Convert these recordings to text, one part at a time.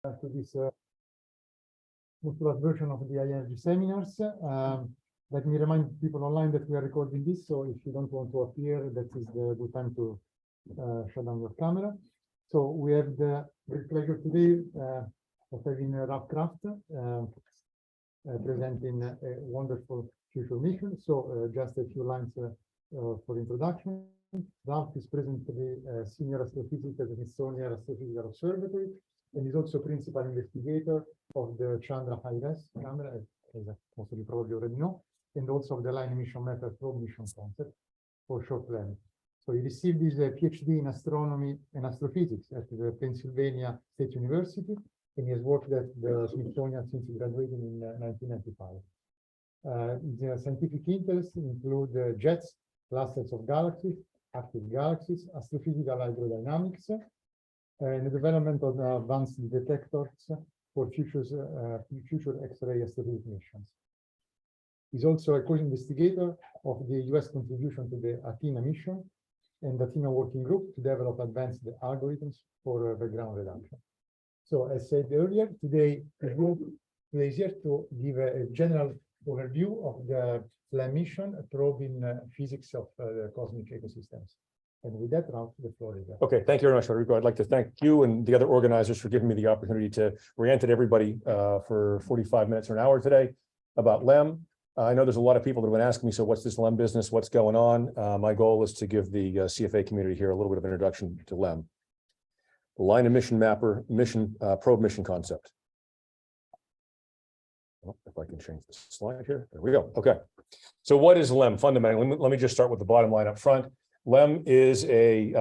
to this multi-class version of the ING seminars. Let me remind people online that we are recording this, so if you don't want to appear, that is the good time to shut down your camera. So we have the great pleasure today of having Kraft presenting a wonderful future mission. So just a few lines for introduction. Ralph is presently senior astrophysicist at the Smithsonian Astrophysical Observatory, and is also principal investigator of the Chandra high-res camera, as most of you probably already know, and also of the line emission method probe mission concept for short planet. So he received his PhD in astronomy and astrophysics at the Pennsylvania State University, and he has worked at the Smithsonian since he graduated in 1995. His scientific interests include jets, clusters of galaxies, active galaxies, astrophysical hydrodynamics, and the development of advanced detectors for future X-ray astrophysics missions. He's also a co-investigator of the US contribution to the Athena mission and the Athena working group to develop advanced algorithms for background reduction. So as said earlier, today is here to give a general overview of the Lem mission, probing physics of cosmic ecosystems. And with that, Ralph, the floor is yours. Okay, thank you very much, Rodrigo. I'd like to thank you and the other organizers for giving me the opportunity to orient everybody for 45 minutes or an hour today about Lem. I know there's a lot of people that have been asking me, so what's this Lem business? What's going on? My goal is to give the CFA community here a little bit of introduction to Lem. The line emission mapper probe mission concept. Oh, if I can change the slide here. There we go. Okay. So what is Lem fundamentally? Let me just start with the bottom line up front. Lem is a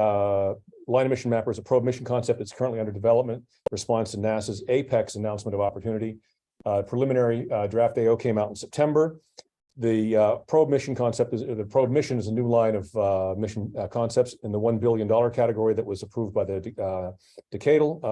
line emission mapper, is a probe mission concept that's currently under development, response to NASA's APEX announcement of opportunity. Preliminary draft AO came out in September. The probe mission concept is the probe mission is a new line of mission concepts in the $1 billion category that was approved by the decadal,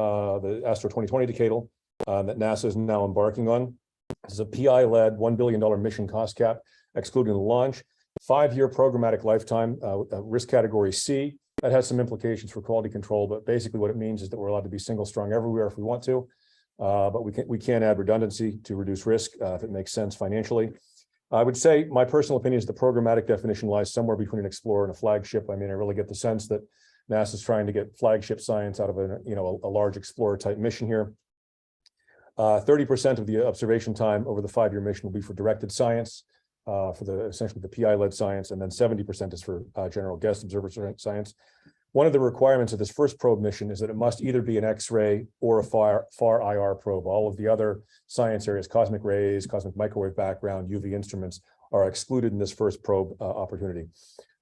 the Astro 2020 decadal that NASA is now embarking on. This is a PI-led $1 billion mission cost cap, excluding the launch. 5-year programmatic lifetime, risk category C. That has some implications for quality control, but basically what it means is that we're allowed to be single strung everywhere if we want to, but we can add redundancy to reduce risk if it makes sense financially. I would say my personal opinion is the programmatic definition lies somewhere between an explorer and a flagship. I mean, I really get the sense that NASA is trying to get flagship science out of a large explorer type mission here. 30% of the observation time over the 5-year mission will be for directed science, for essentially the PI-led science, and then 70% is for general guest observer science. One of the requirements of this first probe mission is that it must either be an X-ray or a far IR probe. All of the other science areas, cosmic rays, cosmic microwave background, UV instruments, are excluded in this first probe opportunity.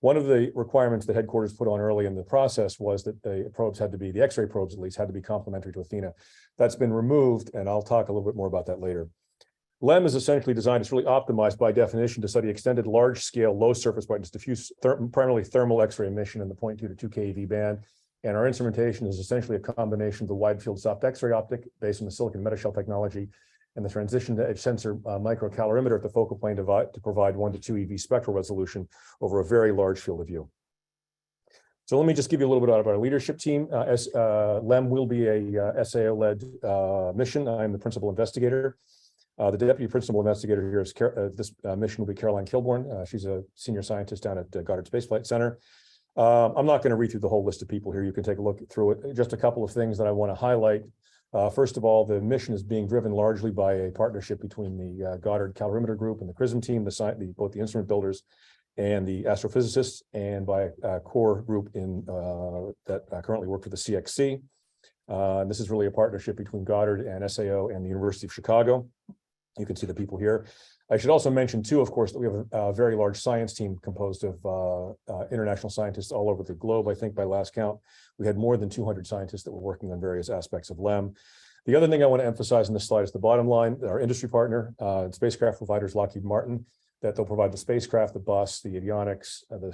One of the requirements that headquarters put on early in the process was that the probes had to be, the X-ray probes at least, had to be complementary to Athena. That's been removed, and I'll talk a little bit more about that later. Lem is essentially designed, it's really optimized by definition to study extended large-scale, low surface brightness, diffuse, primarily thermal X-ray emission in the 0.2 to 2 keV band. And our instrumentation is essentially a combination of the wide field soft X-ray optic based on the silicon metashell technology and the transition to edge sensor microcalorimeter at the focal plane to provide 1 to 2 EV spectral resolution over a very large field of view. So let me just give you a little bit about our leadership team. Lem will be a SAO-led mission. I'm the principal investigator. The deputy principal investigator here is this mission will be Caroline Kilborn. She's a senior scientist down at Goddard Space Flight Center. I'm not going to read through the whole list of people here. You can take a look through it. Just a couple of things that I want to highlight. First of all, the mission is being driven largely by a partnership between the Goddard Calorimeter Group and the CRISM team, both the instrument builders and the astrophysicists, and by a core group that currently work for the CXC. This is really a partnership between Goddard and SAO and the University of Chicago. You can see the people here. I should also mention too, of course, that we have a very large science team composed of international scientists all over the globe. I think by last count, we had more than 200 scientists that were working on various aspects of Lem. The other thing I want to emphasize in this slide is the bottom line. Our industry partner, spacecraft providers, Lockheed Martin, that they'll provide the spacecraft, the bus, the avionics, the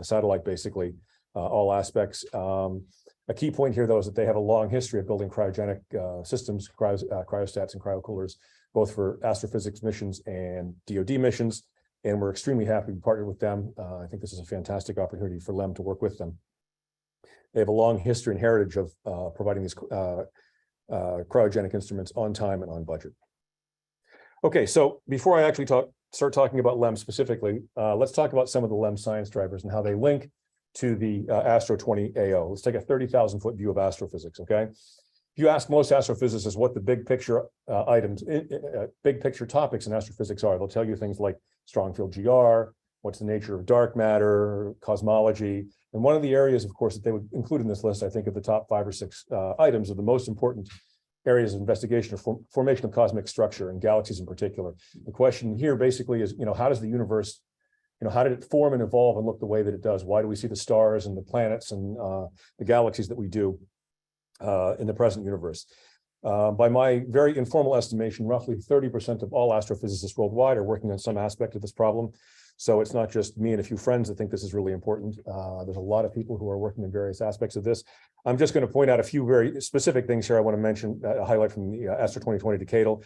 satellite, basically, all aspects. A key point here, though, is that they have a long history of building cryogenic systems, cryostats and cryocoolers, both for astrophysics missions and DoD missions, and we're extremely happy to partner with them. I think this is a fantastic opportunity for Lem to work with them. They have a long history and heritage of providing these cryogenic instruments on time and on budget. Okay, so before I actually start talking about LEM specifically, let's talk about some of the Lem Science Drivers and how they link to the Astro 20 AO. Let's take a 30,000-foot view of astrophysics, okay? If you ask most astrophysicists what the big picture big picture topics in astrophysics are, they'll tell you things like strong field GR, what's the nature of dark matter, cosmology. And one of the areas, of course, that they would include in this list, I think of the top 5 or 6 items of the most important areas of investigation or formation of cosmic structure and galaxies in particular. The question here basically is, how does the universe, how did it form and evolve and look the way that it does? Why do we see the stars and the planets and the galaxies that we do in the present universe? By my very informal estimation, roughly 30% of all astrophysicists worldwide are working on some aspect of this problem. So it's not just me and a few friends that think this is really important. There's a lot of people who are working in various aspects of this. I'm just going to point out a few very specific things here I want to mention, highlight from the Astro 2020 Decadal.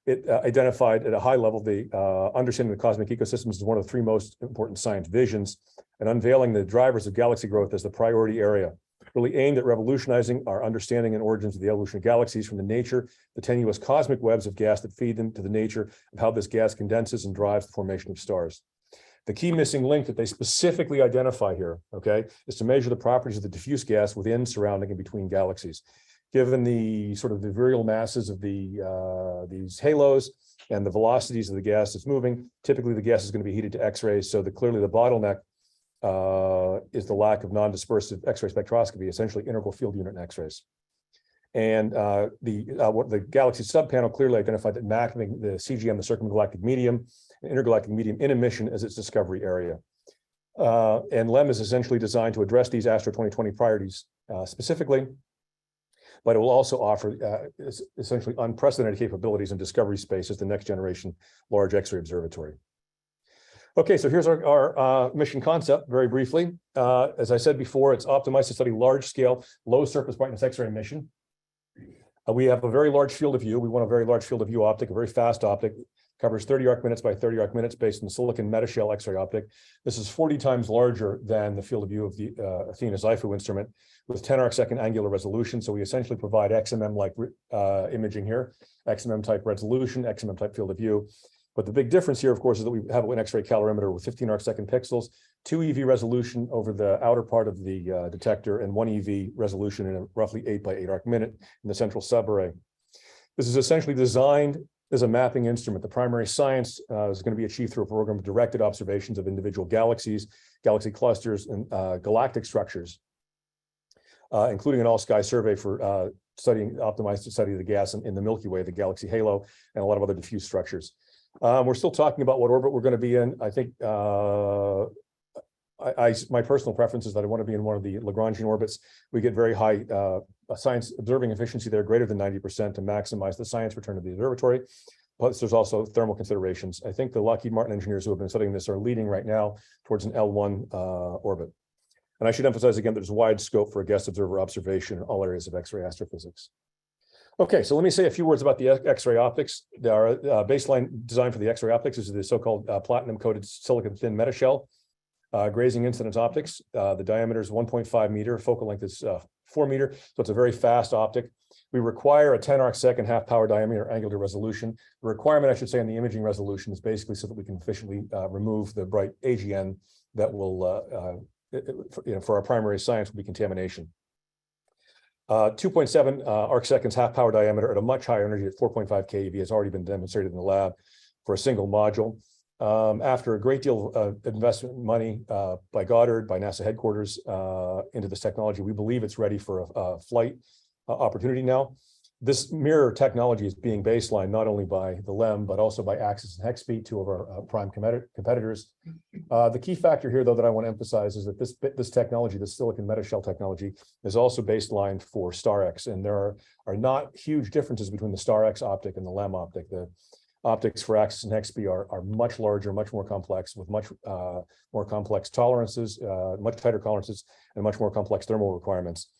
It identified at a high level the understanding the cosmic ecosystems is one of the 3 most important science visions, and unveiling the drivers of galaxy growth as the priority area, really aimed at revolutionizing our understanding and origins of the evolution of galaxies from the nature, the tenuous cosmic webs of gas that feed them, to the nature of how this gas condenses and drives the formation of stars. The key missing link that they specifically identify here, okay, is to measure the properties of the diffuse gas within, surrounding, and between galaxies. Given the sort of the virial masses of these halos and the velocities of the gas that's moving, typically the gas is going to be heated to X-rays. So clearly the bottleneck is the lack of non-dispersive X-ray spectroscopy, essentially integral field unit in X-rays. And the galaxy subpanel clearly identified that mapping the CGM, the circumgalactic medium, and intergalactic medium in emission as its discovery area. And LEM is essentially designed to address these Astro 2020 priorities specifically, but it will also offer essentially unprecedented capabilities in discovery space as the next generation large X-ray observatory. Okay, so here's our mission concept very briefly. As I said before, it's optimized to study large-scale, low surface brightness X-ray emission. We have a very large field of view. We want a very large field of view optic, a very fast optic, covers 30 arc minutes by 30 arc minutes based on the silicon metashell X-ray optic. This is 40 times larger than the field of view of the Athena XIFU instrument with 10 arc second angular resolution. So we essentially provide XMM-like imaging here, XMM type resolution, XMM type field of view. But the big difference here, of course, is that we have an X-ray calorimeter with 15 arc second pixels, 2 EV resolution over the outer part of the detector, and 1 EV resolution in a roughly 8 by 8 arc minute in the central subarray. This is essentially designed as a mapping instrument. The primary science is going to be achieved through a program of directed observations of individual galaxies, galaxy clusters, and galactic structures, including an all-sky survey for optimized to study the gas in the Milky Way, the Galaxy Halo, and a lot of other diffuse structures. We're still talking about what orbit we're going to be in. I think my personal preference is that I want to be in one of the Lagrangian orbits. We get very high science observing efficiency there, greater than 90%, to maximize the science return of the observatory. Plus, there's also thermal considerations. I think the Lockheed Martin engineers who have been studying this are leading right now towards an L1 orbit. And I should emphasize again, there's wide scope for a guest observer observation in all areas of X-ray astrophysics. Okay, so let me say a few words about the Xray Optics. Our baseline design for the Xray Optics is the so-called platinum-coated silicon thin metashell grazing incidence optics. The diameter is 1.5 meter, focal length is 4 meter, so it's a very fast optic. We require a 10 arc second half power diameter angular resolution. The requirement, I should say, in the imaging resolution is basically so that we can efficiently remove the bright AGN that will, for our primary science, will be contamination. 2.7 arc seconds half power diameter at a much higher energy at 4.5 keV has already been demonstrated in the lab for a single module. After a great deal of investment money by Goddard, by NASA headquarters into this technology, we believe it's ready for a flight opportunity now. This mirror technology is being baselined not only by the LEM, but also by Axis and Hexpeed, 2 of our prime competitors. The key factor here, though, that I want to emphasize is that this technology, this silicon metashell technology, is also baselined for StarX, and there are not huge differences between the StarX optic and the LEM optic. The optics for Axis and Hexpeed are much larger, much more complex, with much more complex tolerances, much tighter tolerances, and much more complex thermal requirements.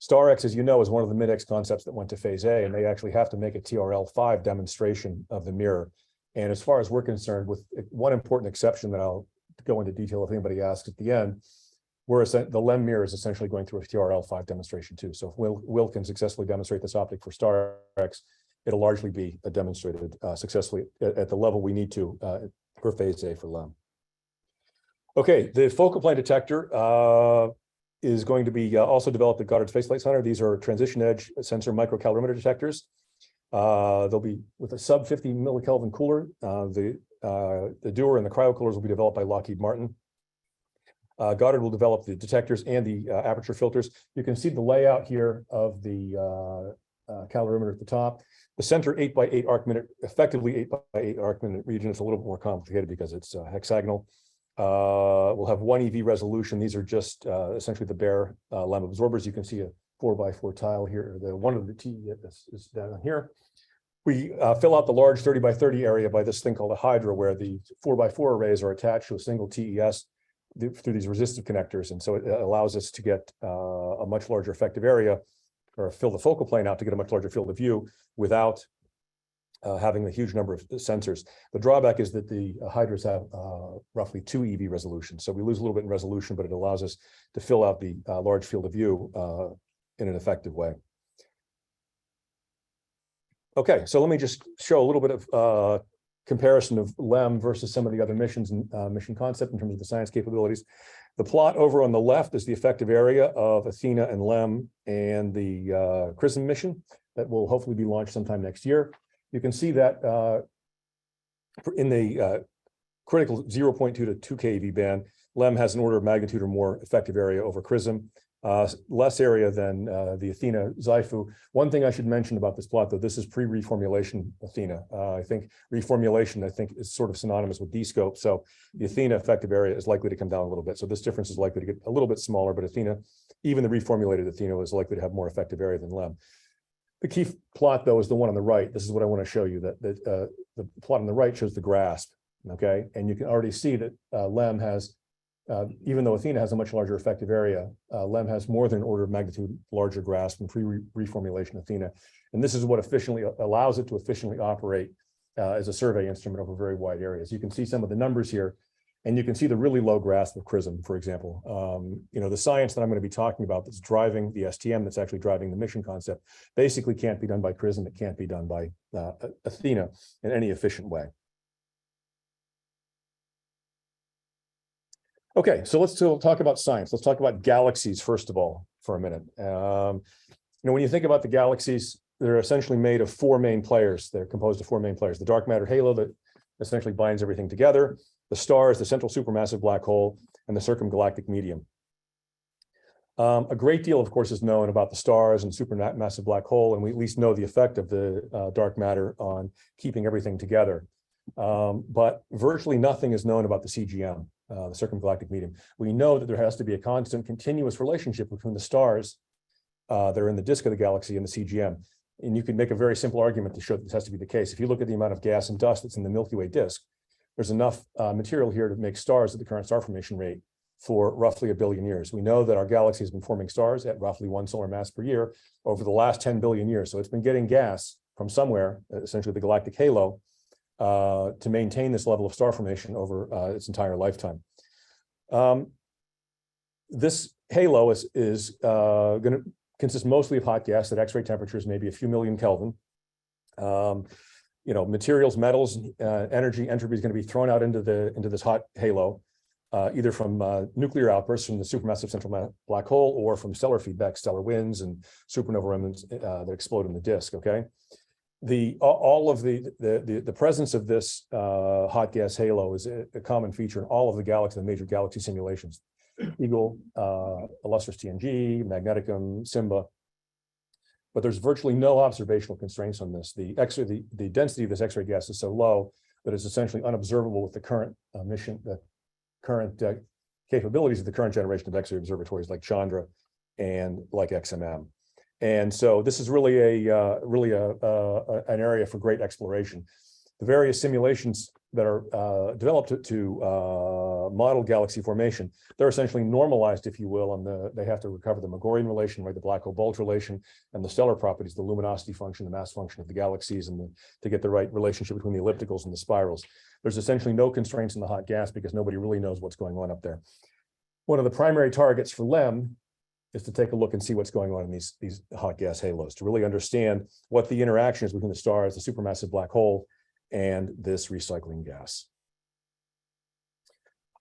StarX, as you know, is one of the mid-X concepts that went to phase A, and they actually have to make a TRL5 demonstration of the mirror. And as far as we're concerned, with one important exception that I'll go into detail if anybody asks at the end, whereas the Lem mirror is essentially going through a TRL5 demonstration too. So if Will can successfully demonstrate this optic for star X, it'll largely be demonstrated successfully at the level we need to for phase A for Lem. Okay, the focal plane detector is going to be also developed at Goddard Space Flight Center. These are transition edge sensor microcalorimeter detectors. They'll be with a sub 50 millikelvin cooler. The Dewar and the cryocoolers will be developed by Lockheed Martin. Goddard will develop the detectors and the aperture filters. You can see the layout here of the calorimeter at the top. The center 8x8 arc minute, effectively 8x8 arc minute region. It's a little bit more complicated because it's hexagonal. We'll have 1 EV resolution. These are just essentially the bare Lem absorbers. You can see a 4x4 tile here. The one of the T is down here. We fill out the large 30x30 area by this thing called a Hydra, where the 4x4 arrays are attached to a single TES through these resistive connectors. And so it allows us to get a much larger effective area, or fill the focal plane out to get a much larger field of view without having a huge number of sensors. The drawback is that the Hydras have roughly 2 EV resolution. So we lose a little bit in resolution, but it allows us to fill out the large field of view in an effective way. Okay, so let me just show a little bit of comparison of Lem versus some of the other missions and mission concept in terms of the science capabilities. The plot over on the left is the effective area of Athena and Lem and the XRY mission that will hopefully be launched sometime next year. You can see that in the critical 0.2 to 2 keV band, Lem has an order of magnitude or more effective area over XRY, less area than the Athena Xifu. One thing I should mention about this plot, though, this is pre-reformulation Athena. I think reformulation, is sort of synonymous with descope. So the Athena effective area is likely to come down a little bit. So this difference is likely to get a little bit smaller, but Athena, even the reformulated Athena, is likely to have more effective area than Lem. The key plot, though, is the one on the right. This is what I want to show you, that the plot on the right shows the grasp, okay? And you can already see that Lem has, even though Athena has a much larger effective area, Lem has more than an order of magnitude larger grasp than pre-reformulation Athena. And this is what efficiently allows it to efficiently operate as a survey instrument over very wide areas. You can see some of the numbers here, and you can see the really low grasp of XRY, for example. The science that I'm going to be talking about that's driving the STM, that's actually driving the mission concept, basically can't be done by XRY. It can't be done by Athena in any efficient way. Okay, so let's talk about science. Let's talk about galaxies, first of all, for a minute. When you think about the galaxies, they're essentially made of 4 main players. They're composed of 4 main players. The dark matter halo that essentially binds everything together, the stars, the central supermassive black hole, and the circumgalactic medium. A great deal, of course, is known about the stars and supermassive black hole, and we at least know the effect of the dark matter on keeping everything together. But virtually nothing is known about the CGM, the circumgalactic medium. We know that there has to be a constant, continuous relationship between the stars that are in the disk of the galaxy and the CGM. And you can make a very simple argument to show that this has to be the case. If you look at the amount of gas and dust that's in the Milky Way disk, there's enough material here to make stars at the current star formation rate for roughly 1 billion years. We know that our galaxy has been forming stars at roughly 1 solar mass per year over the last 10 billion years. So it's been getting gas from somewhere, essentially the galactic halo, to maintain this level of star formation over its entire lifetime. This halo is going to consist mostly of hot gas at X-ray temperatures, maybe a few million Kelvin. Materials, metals, entropy is going to be thrown out into this hot halo, either from nuclear outbursts from the supermassive central black hole or from stellar feedback, stellar winds, and supernova remnants that explode in the disk. Okay, all of the presence of this hot gas halo is a common feature in all of the major galaxy simulations: Eagle, Illustris TNG, Magneticum, Simba. But there's virtually no observational constraints on this. The density of this X-ray gas is so low that it's essentially unobservable with the current capabilities of the current generation of X-ray observatories like Chandra and like XMM. And so this is really an area for great exploration. The various simulations that are developed to model galaxy formation, they're essentially normalized, if you will, they have to recover the Magorian relation, right, the black hole bulge relation, and the stellar properties, the luminosity function, the mass function of the galaxies, and to get the right relationship between the ellipticals and the spirals. There's essentially no constraints in the hot gas because nobody really knows what's going on up there. One of the primary targets for Lem is to take a look and see what's going on in these hot gas halos, to really understand what the interaction is between the stars, the supermassive black hole, and this recycling gas.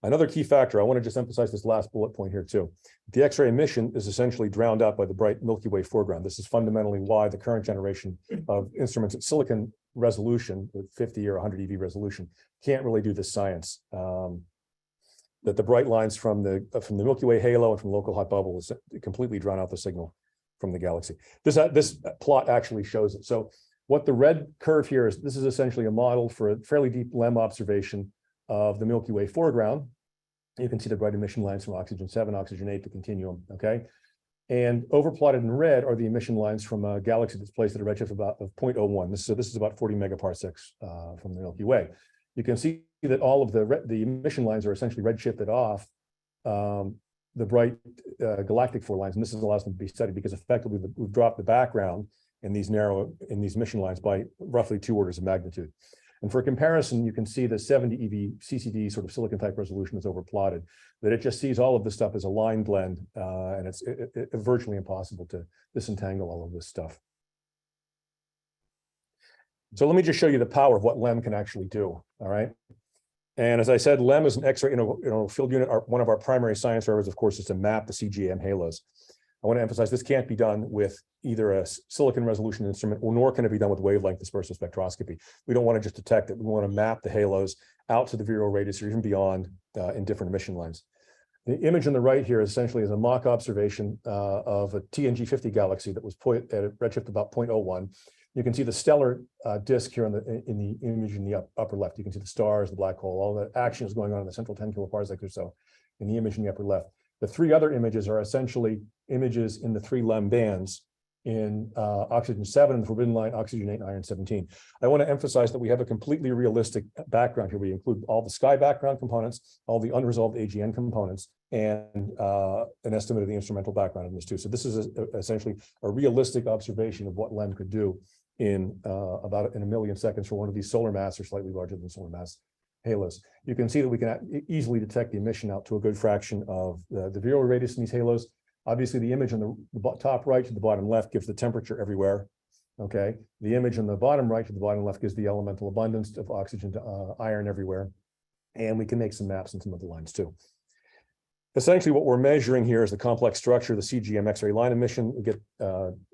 Another key factor, I want to just emphasize this last bullet point here too. The X-ray emission is essentially drowned out by the bright Milky Way foreground. This is fundamentally why the current generation of instruments at silicon resolution with 50 or 100 EV resolution can't really do this science. That the bright lines from the Milky Way halo and from the local hot bubble is completely drown out the signal from the galaxy. This plot actually shows it. So what the red curve here is, this is essentially a model for a fairly deep Lem observation of the Milky Way foreground. You can see the bright emission lines from oxygen 7, oxygen 8, the continuum, okay? And overplotted in red are the emission lines from a galaxy that's placed at a redshift of 0.01. This is about 40 megaparsecs from the Milky Way. You can see that all of the emission lines are essentially redshifted off the bright galactic four lines, and this allows them to be studied because effectively we've dropped the background in these emission lines by roughly 2 orders of magnitude. And for comparison, you can see the 70 EV CCD sort of silicon type resolution is overplotted, that it just sees all of this stuff as a line blend, and it's virtually impossible to disentangle all of this stuff. So let me just show you the power of what Lem can actually do, all right? And as I said, Lem is an X-ray field unit. One of our primary science drivers, of course, is to map the CGM halos. I want to emphasize this can't be done with either a silicon resolution instrument, or nor can it be done with wavelength dispersive spectroscopy. We don't want to just detect it. We want to map the halos out to the virial radius or even beyond in different emission lines. The image on the right here essentially is a mock observation of a TNG50 galaxy that was put at a redshift about 0.01. You can see the stellar disk here in the image in the upper left. You can see the stars, the black hole, all the action is going on in the central 10 kiloparsecs or so in the image in the upper left. The 3 other images are essentially images in the 3 Lem bands in oxygen 7 and the forbidden line, oxygen 8 and iron 17. I want to emphasize that we have a completely realistic background here. We include all the sky background components, all the unresolved AGN components, and an estimate of the instrumental background in this too. So this is essentially a realistic observation of what Lem could do in about in a million seconds for one of these solar mass or slightly larger than solar mass halos. You can see that we can easily detect the emission out to a good fraction of the virial radius in these halos. Obviously, the image on the top right to the bottom left gives the temperature everywhere. Okay, the image on the bottom right to the bottom left gives the elemental abundance of oxygen to iron everywhere, and we can make some maps in some of the lines too. Essentially, what we're measuring here is the complex structure of the CGM X-ray line emission. We get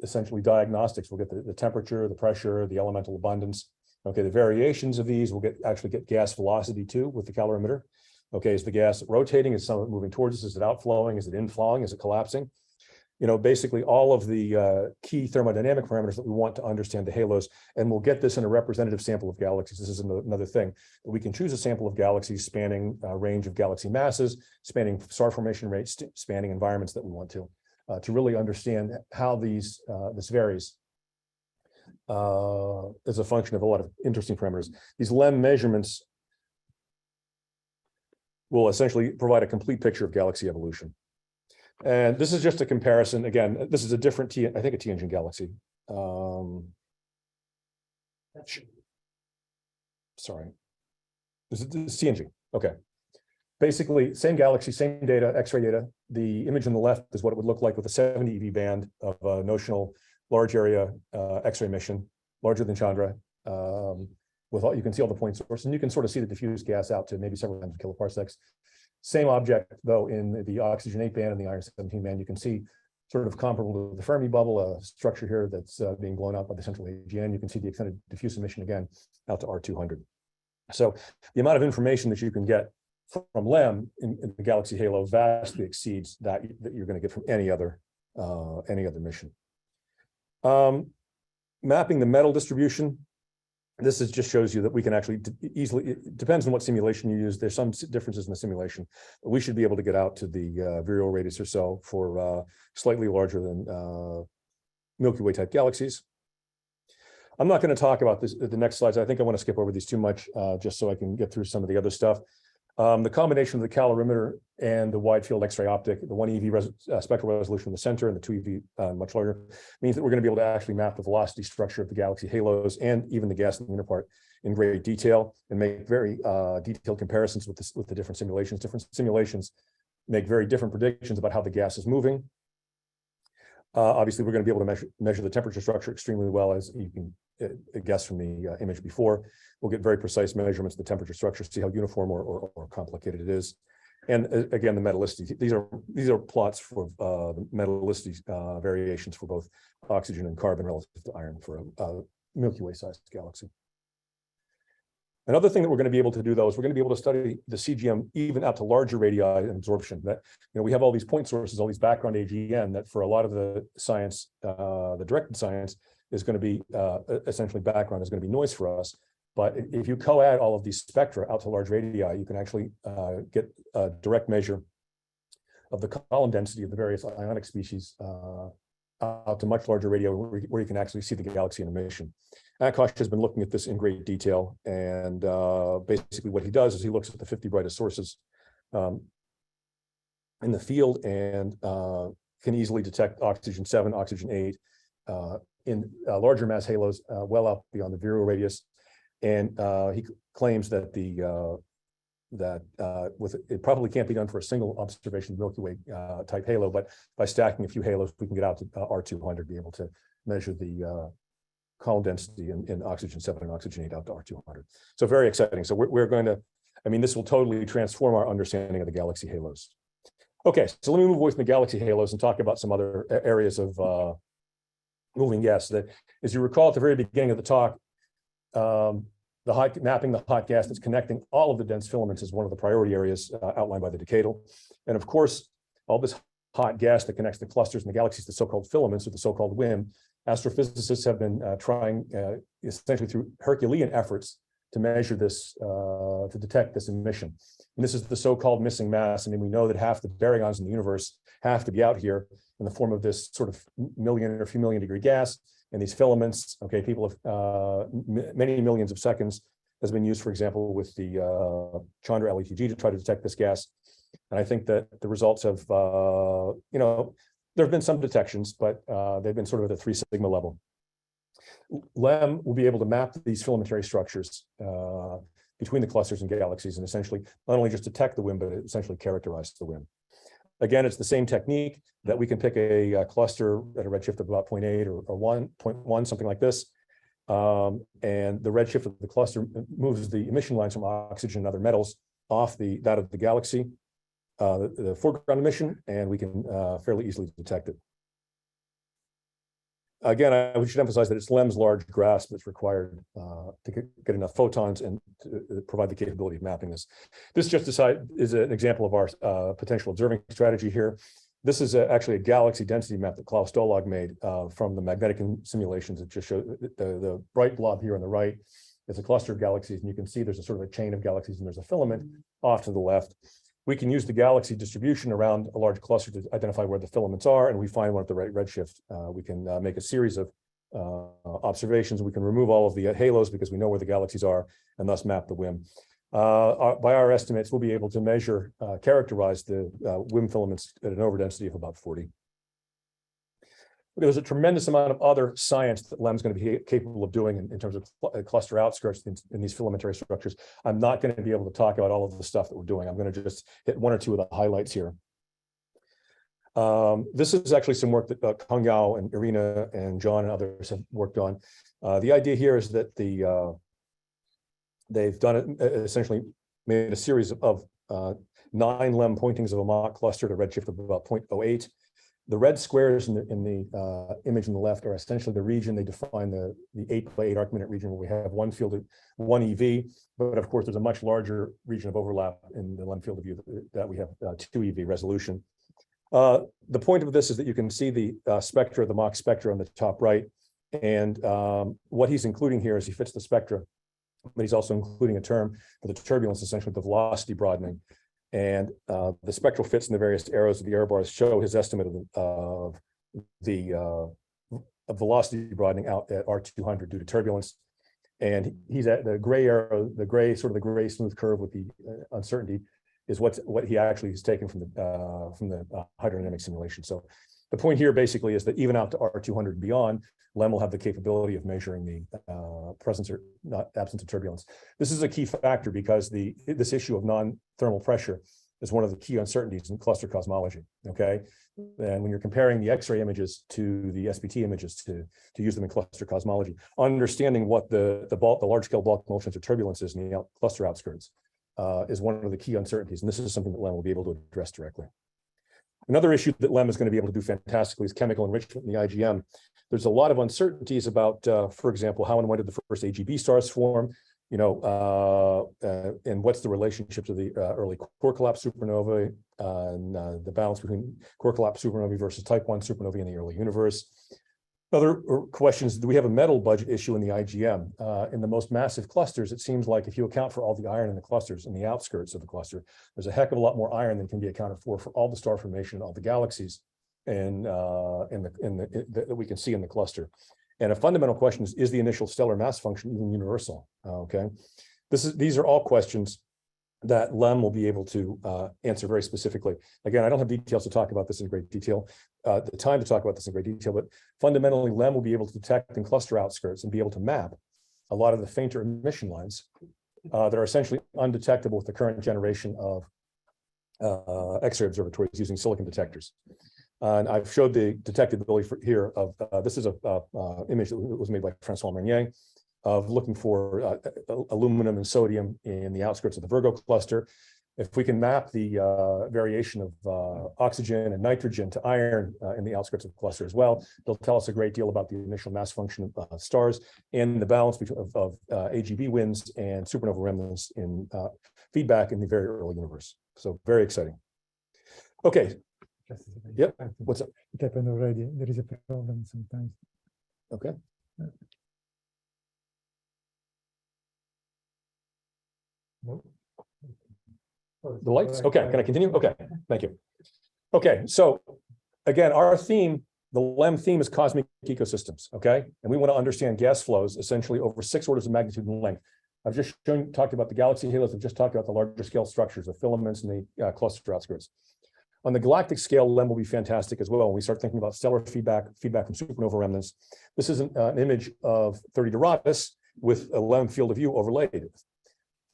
essentially diagnostics. We'll get the temperature, the pressure, the elemental abundance. Okay, the variations of these, we'll actually get gas velocity too with the calorimeter. Okay, is the gas rotating? Is some of it moving towards us? Is it outflowing? Is it inflowing? Is it collapsing? You know, basically all of the key thermodynamic parameters that we want to understand the halos, and we'll get this in a representative sample of galaxies. This is another thing. We can choose a sample of galaxies spanning a range of galaxy masses, spanning star formation rates, spanning environments that we want to really understand how this varies as a function of a lot of interesting parameters. These Lem measurements will essentially provide a complete picture of galaxy evolution. And this is just a comparison. Again, this is a different I think a TNG galaxy. Sorry, this is TNG. Okay. Basically, same galaxy, same data, X-ray data. The image on the left is what it would look like with a 70 EV band of a notional large area X-ray emission, larger than Chandra. With all, you can see all the point source, and you can sort of see the diffused gas out to maybe several hundred kiloparsecs. Same object, though, in the oxygen 8 band and the iron 17 band. You can see sort of comparable to the Fermi bubble, a structure here that's being blown out by the central AGN. You can see the extended diffuse emission again out to R200. So the amount of information that you can get from Lem in the galaxy halo vastly exceeds that you're going to get from any other mission. Mapping the metal distribution. This just shows you that we can actually easily, it depends on what simulation you use. There's some differences in the simulation, but we should be able to get out to the virial radius or so for slightly larger than Milky Way type galaxies. I'm not going to talk about this the next slides. I think I want to skip over these too much just so I can get through some of the other stuff. The combination of the calorimeter and the wide field X-ray optic, the 1 EV spectral resolution in the center and the 2 EV much larger, means that we're going to be able to actually map the velocity structure of the galaxy halos and even the gas in the inner part in great detail and make very detailed comparisons with the different simulations. Different simulations make very different predictions about how the gas is moving. Obviously, we're going to be able to measure the temperature structure extremely well, as you can guess from the image before. We'll get very precise measurements of the temperature structure, see how uniform or complicated it is. And again, the metallicity. These are plots for the metallicity variations for both oxygen and carbon relative to iron for a Milky Way sized galaxy. Another thing that we're going to be able to do, though, is we're going to be able to study the CGM even out to larger radii and absorption. That, we have all these point sources, all these background AGN that for a lot of the science, the directed science is going to be essentially background, is going to be noise for us. But if you co-add all of these spectra out to large radii, you can actually get a direct measure of the column density of the various ionic species out to much larger radii where you can actually see the galaxy in emission. Akash has been looking at this in great detail, and basically what he does is he looks at the 50 brightest sources in the field and can easily detect oxygen 7, oxygen 8 in larger mass halos well up beyond the virial radius. And he claims that it probably can't be done for a single observation of Milky Way type halo, but by stacking a few halos, we can get out to R200, be able to measure the column density in oxygen 7 and oxygen 8 out to R200. So very exciting. So we're going to, this will totally transform our understanding of the galaxy halos. Okay, so let me move away from the galaxy halos and talk about some other areas of moving gas. That, as you recall at the very beginning of the talk, mapping the hot gas that's connecting all of the dense filaments is one of the priority areas outlined by the decadal. And of course, all this hot gas that connects the clusters in the galaxies, the so-called filaments or the so-called WIM, astrophysicists have been trying essentially through Herculean efforts to measure this, to detect this emission. And this is the so-called missing mass. We know that half the baryons in the universe have to be out here in the form of this sort of million or few million degree gas. And these filaments, okay, people have many millions of seconds has been used, for example, with the Chandra LETG to try to detect this gas. And I think that the results have, there have been some detections, but they've been sort of at the 3 sigma level. Lem will be able to map these filamentary structures between the clusters and galaxies and essentially not only just detect the WIM, but essentially characterize the WIM. Again, it's the same technique that we can pick a cluster at a redshift of about 0.8 or 1.1, something like this. And the redshift of the cluster moves the emission lines from oxygen and other metals off that of the galaxy, the foreground emission, and we can fairly easily detect it. Again, we should emphasize that it's Lem's large grasp that's required to get enough photons and to provide the capability of mapping this. This just is an example of our potential observing strategy here. This is actually a galaxy density map that Klaus Dolag made from the magnetic simulations. It just shows the bright blob here on the right is a cluster of galaxies, and you can see there's a sort of a chain of galaxies, and there's a filament off to the left. We can use the galaxy distribution around a large cluster to identify where the filaments are, and we find one at the right redshift. We can make a series of observations. We can remove all of the halos because we know where the galaxies are, and thus map the WIM. By our estimates, we'll be able to measure, characterize the WIM filaments at an overdensity of about 40. There's a tremendous amount of other science that Lem's going to be capable of doing in terms of cluster outskirts in these filamentary structures. I'm not going to be able to talk about all of the stuff that we're doing. I'm going to just hit one or two of the highlights here. This is actually some work that Kang Yao and Irina and John and others have worked on. The idea here is that they've done it, essentially made a series of 9 Lem pointings of a Mach cluster at a redshift of about 0.08. The red squares in the image on the left are essentially the region. They define the 8x8 arc minute region where we have one field of 1 EV, but of course there's a much larger region of overlap in the Lem field of view that we have 2 EV resolution. The point of this is that you can see the spectra, the Mach spectra on the top right, and what he's including here is he fits the spectra, but he's also including a term for the turbulence, essentially the velocity broadening. And the spectral fits in the various arrows of the error bars show his estimate of the velocity broadening out at R200 due to turbulence. And he's at the gray arrow, the gray smooth curve with the uncertainty is what he actually has taken from the hydrodynamic simulation. So the point here basically is that even out to R200 and beyond, Lem will have the capability of measuring the presence or absence of turbulence. This is a key factor because this issue of non-thermal pressure is one of the key uncertainties in cluster cosmology, okay? And when you're comparing the X-ray images to the SPT images to use them in cluster cosmology, understanding what the large-scale bulk motions or turbulences in the cluster outskirts is one of the key uncertainties, and this is something that Lem will be able to address directly. Another issue that Lem is going to be able to do fantastically is chemical enrichment in the IGM. There's a lot of uncertainties about, for example, how and when did the first AGB stars form, you know, and what's the relationship to the early core collapse supernovae, and the balance between core collapse supernovae versus type 1 supernovae in the early universe. Other questions, do we have a metal budget issue in the IGM? In the most massive clusters, it seems like if you account for all the iron in the clusters, in the outskirts of the cluster, there's a heck of a lot more iron than can be accounted for all the star formation, all the galaxies that we can see in the cluster. And a fundamental question is the initial stellar mass function even universal? Okay, these are all questions that Lem will be able to answer very specifically. Again, I don't have details to talk about this in great detail, the time to talk about this in great detail, but fundamentally, Lem will be able to detect in cluster outskirts and be able to map a lot of the fainter emission lines that are essentially undetectable with the current generation of X-ray observatories using silicon detectors. And I've showed the detectability here of this is a image that was made by Francois Meunier of looking for aluminum and sodium in the outskirts of the Virgo cluster. If we can map the variation of oxygen and nitrogen to iron in the outskirts of the cluster as well, it'll tell us a great deal about the initial mass function of stars and the balance of AGB winds and supernova remnants in feedback in the very early universe. So very exciting. Okay. Yep. What's up? It happened already. There is a problem sometimes. Okay. The lights? Okay, can I continue? Okay, thank you. Okay, so again, our theme, the Lem theme is cosmic ecosystems, okay? And we want to understand gas flows essentially over 6 orders of magnitude in length. I've just talked about the galaxy halos. I've just talked about the larger scale structures, the filaments and the cluster outskirts. On the galactic scale, Lem will be fantastic as well when we start thinking about stellar feedback from supernova remnants. This is an image of 30 Doradus with a Lem field of view overlaid.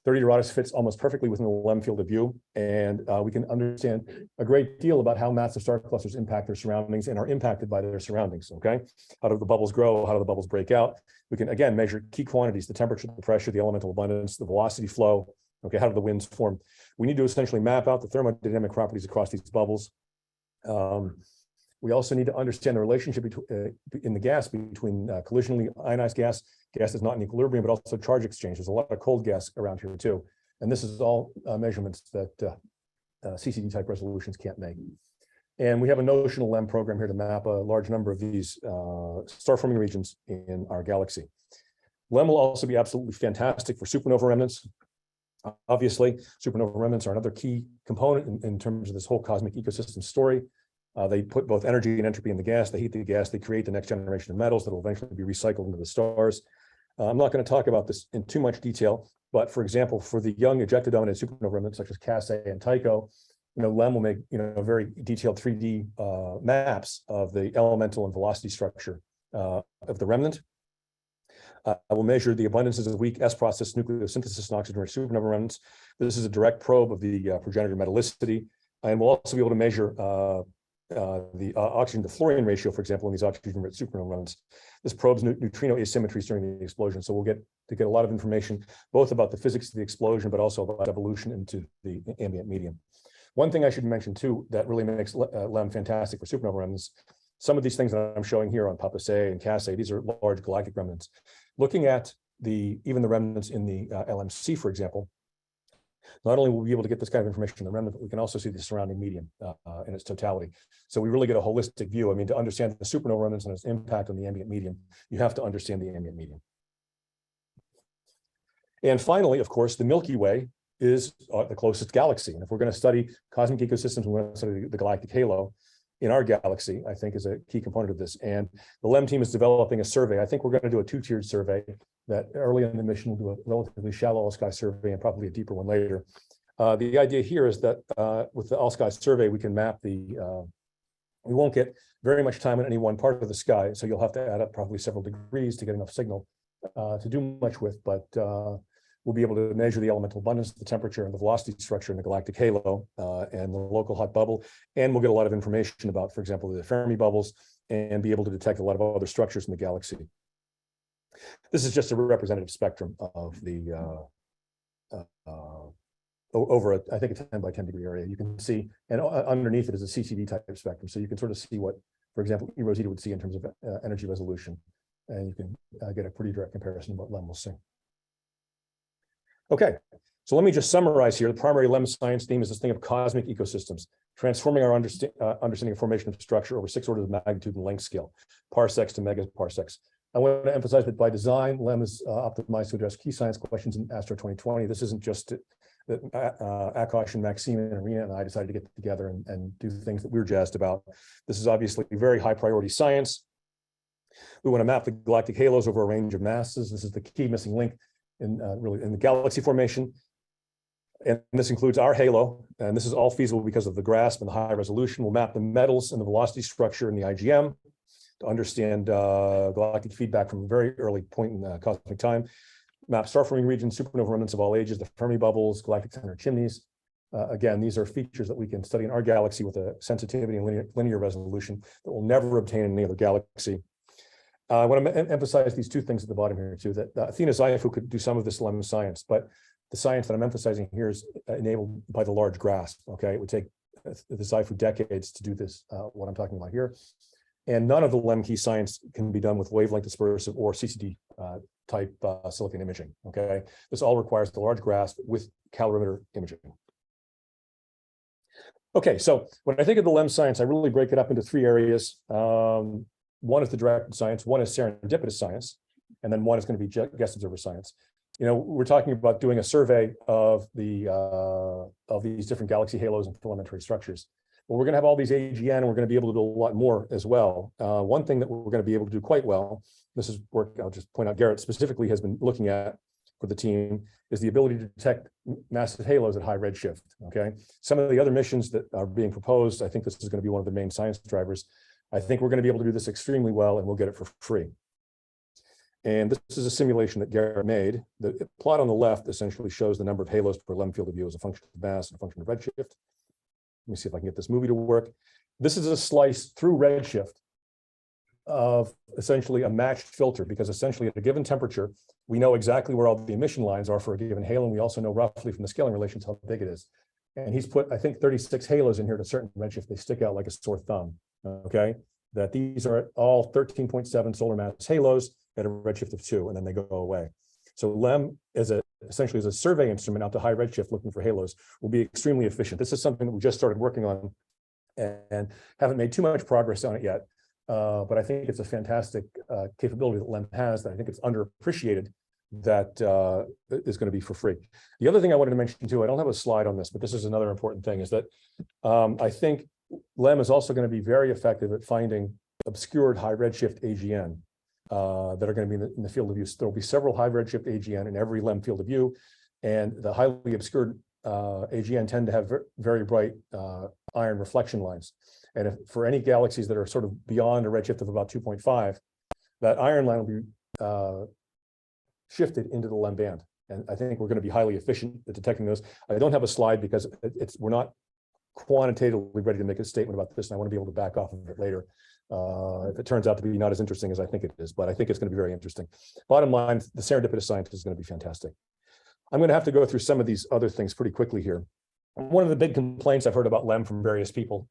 30 Doradus fits almost perfectly within the Lem field of view, and we can understand a great deal about how massive star clusters impact their surroundings and are impacted by their surroundings, okay? How do the bubbles grow? How do the bubbles break out? We can, again, measure key quantities, the temperature, the pressure, the elemental abundance, the velocity flow, okay? How do the winds form? We need to essentially map out the thermodynamic properties across these bubbles. We also need to understand the relationship in the gas between collisionally ionized gas that's not in equilibrium, but also charge exchange. There's a lot of cold gas around here too. And this is all measurements that CCD type resolutions can't make. And we have a notional Lem program here to map a large number of these star forming regions in our galaxy. Lem will also be absolutely fantastic for supernova remnants. Obviously, supernova remnants are another key component in terms of this whole cosmic ecosystem story. They put both energy and entropy in the gas. They heat the gas. They create the next generation of metals that will eventually be recycled into the stars. I'm not going to talk about this in too much detail, but for example, for the young ejecta-dominated supernova remnants such as Cas-A and Tycho, Lem will make very detailed 3D maps of the elemental and velocity structure of the remnant. I will measure the abundances of weak S-process nucleosynthesis and oxygen-rich supernova remnants. This is a direct probe of the progenitor metallicity, and we'll also be able to measure the oxygen to fluorine ratio, for example, in these oxygen-rich supernova remnants. This probes neutrino asymmetries during the explosion, so we'll get a lot of information both about the physics of the explosion, but also about evolution into the ambient medium. One thing I should mention too that really makes Lem fantastic for supernova remnants. Some of these things that I'm showing here on Pappus A and Cas-A, these are large galactic remnants. Looking at even the remnants in the LMC, for example, not only will we be able to get this kind of information in the remnant, but we can also see the surrounding medium in its totality. So we really get a holistic view. I mean, to understand the supernova remnants and its impact on the ambient medium, you have to understand the ambient medium. And finally, of course, the Milky Way is the closest galaxy. And if we're going to study cosmic ecosystems, we're going to study the galactic halo in our galaxy, I think is a key component of this. And the Lem team is developing a survey. I think we're going to do a 2-tiered survey that early in the mission we'll do a relatively shallow all-sky survey and probably a deeper one later. The idea here is that with the all-sky survey, we can map we won't get very much time in any one part of the sky, so you'll have to add up probably several degrees to get enough signal to do much with, but We'll be able to measure the elemental abundance, the temperature, and the velocity structure in the galactic halo and the local hot bubble. And we'll get a lot of information about, for example, the Fermi bubbles, and be able to detect a lot of other structures in the galaxy. This is just a representative spectrum of the over I think a 10 by 10 degree area. You can see, and underneath it is a CCD type of spectrum. So you can sort of see what, for example, E Rosita would see in terms of energy resolution. And you can get a pretty direct comparison of what Lem will see. Okay, so let me just summarize here. The primary Lem science theme is this thing of cosmic ecosystems, transforming our understanding of formation of structure over 6 orders of magnitude and length scale, parsecs to megaparsecs. I want to emphasize that by design, Lem is optimized to address key science questions in Astro 2020. This isn't just that Akash and Maxime and Arena and I decided to get together and do things that we're jazzed about. This is obviously very high priority science. We want to map the galactic halos over a range of masses. This is the key missing link in really in the galaxy formation. And this includes our halo, and this is all feasible because of the grasp and the high resolution. We'll map the metals and the velocity structure in the IGM to understand galactic feedback from a very early point in cosmic time. Map star-forming regions, supernova remnants of all ages, the Fermi bubbles, galactic center chimneys. Again, these are features that we can study in our galaxy with a sensitivity and linear resolution that we'll never obtain in any other galaxy. I want to emphasize these 2 things at the bottom here too, that Athena Xaifu could do some of this Lem science, but the science that I'm emphasizing here is enabled by the large grasp, okay? It would take the Xaifu decades to do this, what I'm talking about here. And none of the Lem key science can be done with wavelength dispersive or CCD type silicon imaging, okay? This all requires the large grasp with calorimeter imaging. Okay, so when I think of the Lem science, I really break it up into 3 areas. One is the directed science, one is serendipitous science, and then one is going to be guest observer science. You know, we're talking about doing a survey of these different galaxy halos and filamentary structures. Well, we're going to have all these AGN, and we're going to be able to do a lot more as well. One thing that we're going to be able to do quite well, this is work I'll just point out Garrett specifically has been looking at for the team, is the ability to detect massive halos at high redshift, okay? Some of the other missions that are being proposed, I think this is going to be one of the main science drivers. I think we're going to be able to do this extremely well, and we'll get it for free. And this is a simulation that Garrett made. The plot on the left essentially shows the number of halos per Lem field of view as a function of mass and a function of redshift. Let me see if I can get this movie to work. This is a slice through redshift of essentially a matched filter, because essentially at a given temperature, we know exactly where all the emission lines are for a given halo, and we also know roughly from the scaling relations how big it is. And he's put, I think, 36 halos in here at a certain redshift. They stick out like a sore thumb, okay? That these are all 13.7 solar mass halos at a redshift of 2, and then they go away. So Lem essentially as a survey instrument out to high redshift looking for halos will be extremely efficient. This is something that we just started working on and haven't made too much progress on it yet. But I think it's a fantastic capability that Lem has that I think it's underappreciated that is going to be for free. The other thing I wanted to mention too, I don't have a slide on this, but this is another important thing, is that I think Lem is also going to be very effective at finding obscured high redshift AGN that are going to be in the field of view. So there will be several high redshift AGN in every Lem field of view, and the highly obscured AGN tend to have very bright iron reflection lines. And if for any galaxies that are sort of beyond a redshift of about 2.5, that iron line will be shifted into the Lem band. And I think we're going to be highly efficient at detecting those. I don't have a slide because we're not quantitatively ready to make a statement about this, and I want to be able to back off of it later if it turns out to be not as interesting as I think it is, but I think it's going to be very interesting. Bottom line, the serendipitous science is going to be fantastic. I'm going to have to go through some of these other things pretty quickly here. One of the big complaints I've heard about Lem from various people,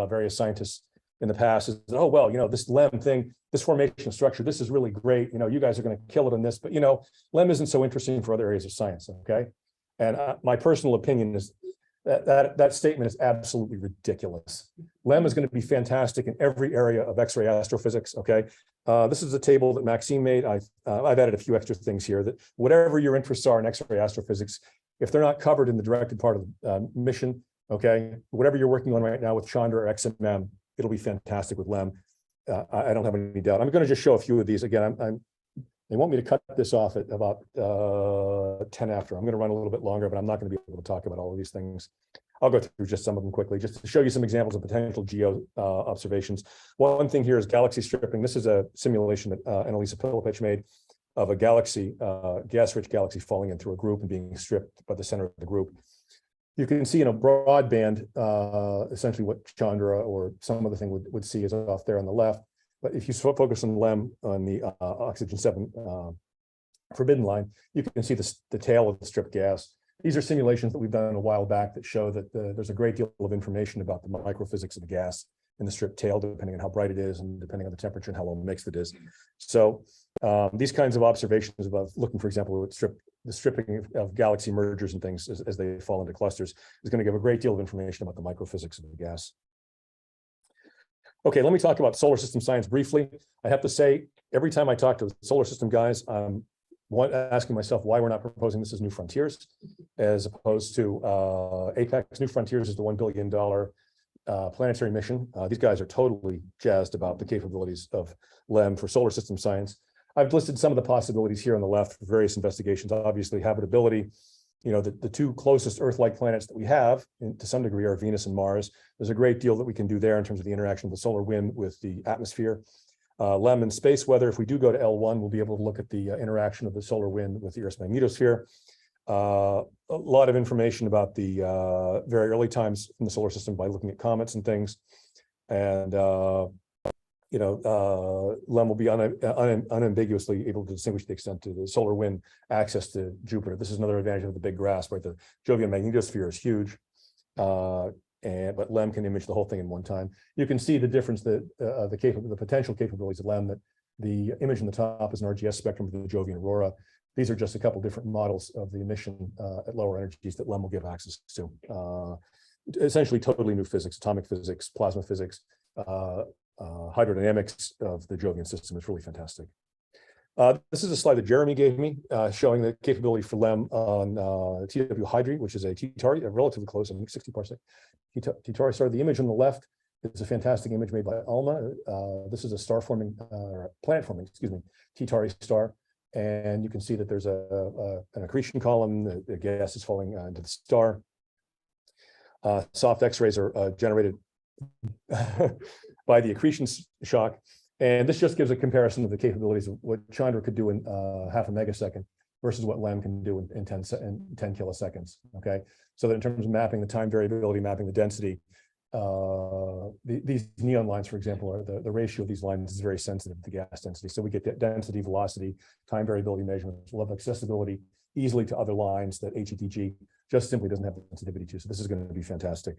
various scientists in the past is that, oh, well, you know, this Lem thing, this formation structure, this is really great. You know, you guys are going to kill it on this, but, you know, Lem isn't so interesting for other areas of science, okay? And my personal opinion is that statement is absolutely ridiculous. Lem is going to be fantastic in every area of X-ray astrophysics, okay? This is a table that Maxime made. I've added a few extra things here that whatever your interests are in X-ray astrophysics, if they're not covered in the directed part of the mission, okay, whatever you're working on right now with Chandra or XMM, it'll be fantastic with Lem. I don't have any doubt. I'm going to just show a few of these. Again, they want me to cut this off at about 10 after. I'm going to run a little bit longer, but I'm not going to be able to talk about all of these things. I'll go through just some of them quickly, just to show you some examples of potential geo observations. One thing here is galaxy stripping. This is a simulation that Annalisa Pilipich made. of a galaxy, gas-rich galaxy falling in through a group and being stripped by the center of the group. You can see in a broad band, essentially what Chandra or some other thing would see is off there on the left. But if you focus on Lem on the oxygen 7 forbidden line, you can see the tail of the stripped gas. These are simulations that we've done a while back that show that there's a great deal of information about the microphysics of the gas in the stripped tail, depending on how bright it is and depending on the temperature and how low mixed it is. So these kinds of observations about looking, for example, at the stripping of galaxy mergers and things as they fall into clusters is going to give a great deal of information about the microphysics of the gas. Okay, let me talk about solar system science briefly. I have to say, every time I talk to the solar system guys, I'm asking myself why we're not proposing this as New Frontiers, as opposed to Apex. New Frontiers is the $1 billion planetary mission. These guys are totally jazzed about the capabilities of Lem for solar system science. I've listed some of the possibilities here on the left for various investigations. Obviously, habitability. You know, the two closest Earth-like planets that we have, to some degree, are Venus and Mars. There's a great deal that we can do there in terms of the interaction of the solar wind with the atmosphere. Lem and space weather. If we do go to L1, we'll be able to look at the interaction of the solar wind with the Earth's magnetosphere. A lot of information about the very early times in the solar system by looking at comets and things. And Lem will be unambiguously able to distinguish the extent to the solar wind access to Jupiter. This is another advantage of the big grasp, right? The Jovian magnetosphere is huge, but Lem can image the whole thing in one time. You can see the difference that the potential capabilities of Lem. That the image in the top is an RGS spectrum of the Jovian aurora. These are just a couple different models of the emission at lower energies that Lem will give access to. Essentially, totally new physics, atomic physics, plasma physics. Hydrodynamics of the Jovian system is really fantastic. This is a slide that Jeremy gave me showing the capability for Lem on TW Hydrate, which is a T-Tauri, relatively close, I think 60 parsec T-Tauri star. The image on the left is a fantastic image made by Alma. This is a star-forming, planet-forming, T-Tauri star. And you can see that there's an accretion column, the gas is falling into the star. Soft X-rays are generated by the accretion shock. And this just gives a comparison of the capabilities of what Chandra could do in half a megasecond versus what Lem can do in 10 kiloseconds, okay? So that in terms of mapping the time variability, mapping the density, these neon lines, for example, are the ratio of these lines is very sensitive to the gas density. So we get density, velocity, time variability measurements. We'll have accessibility easily to other lines that HETG just simply doesn't have the sensitivity to. So this is going to be fantastic.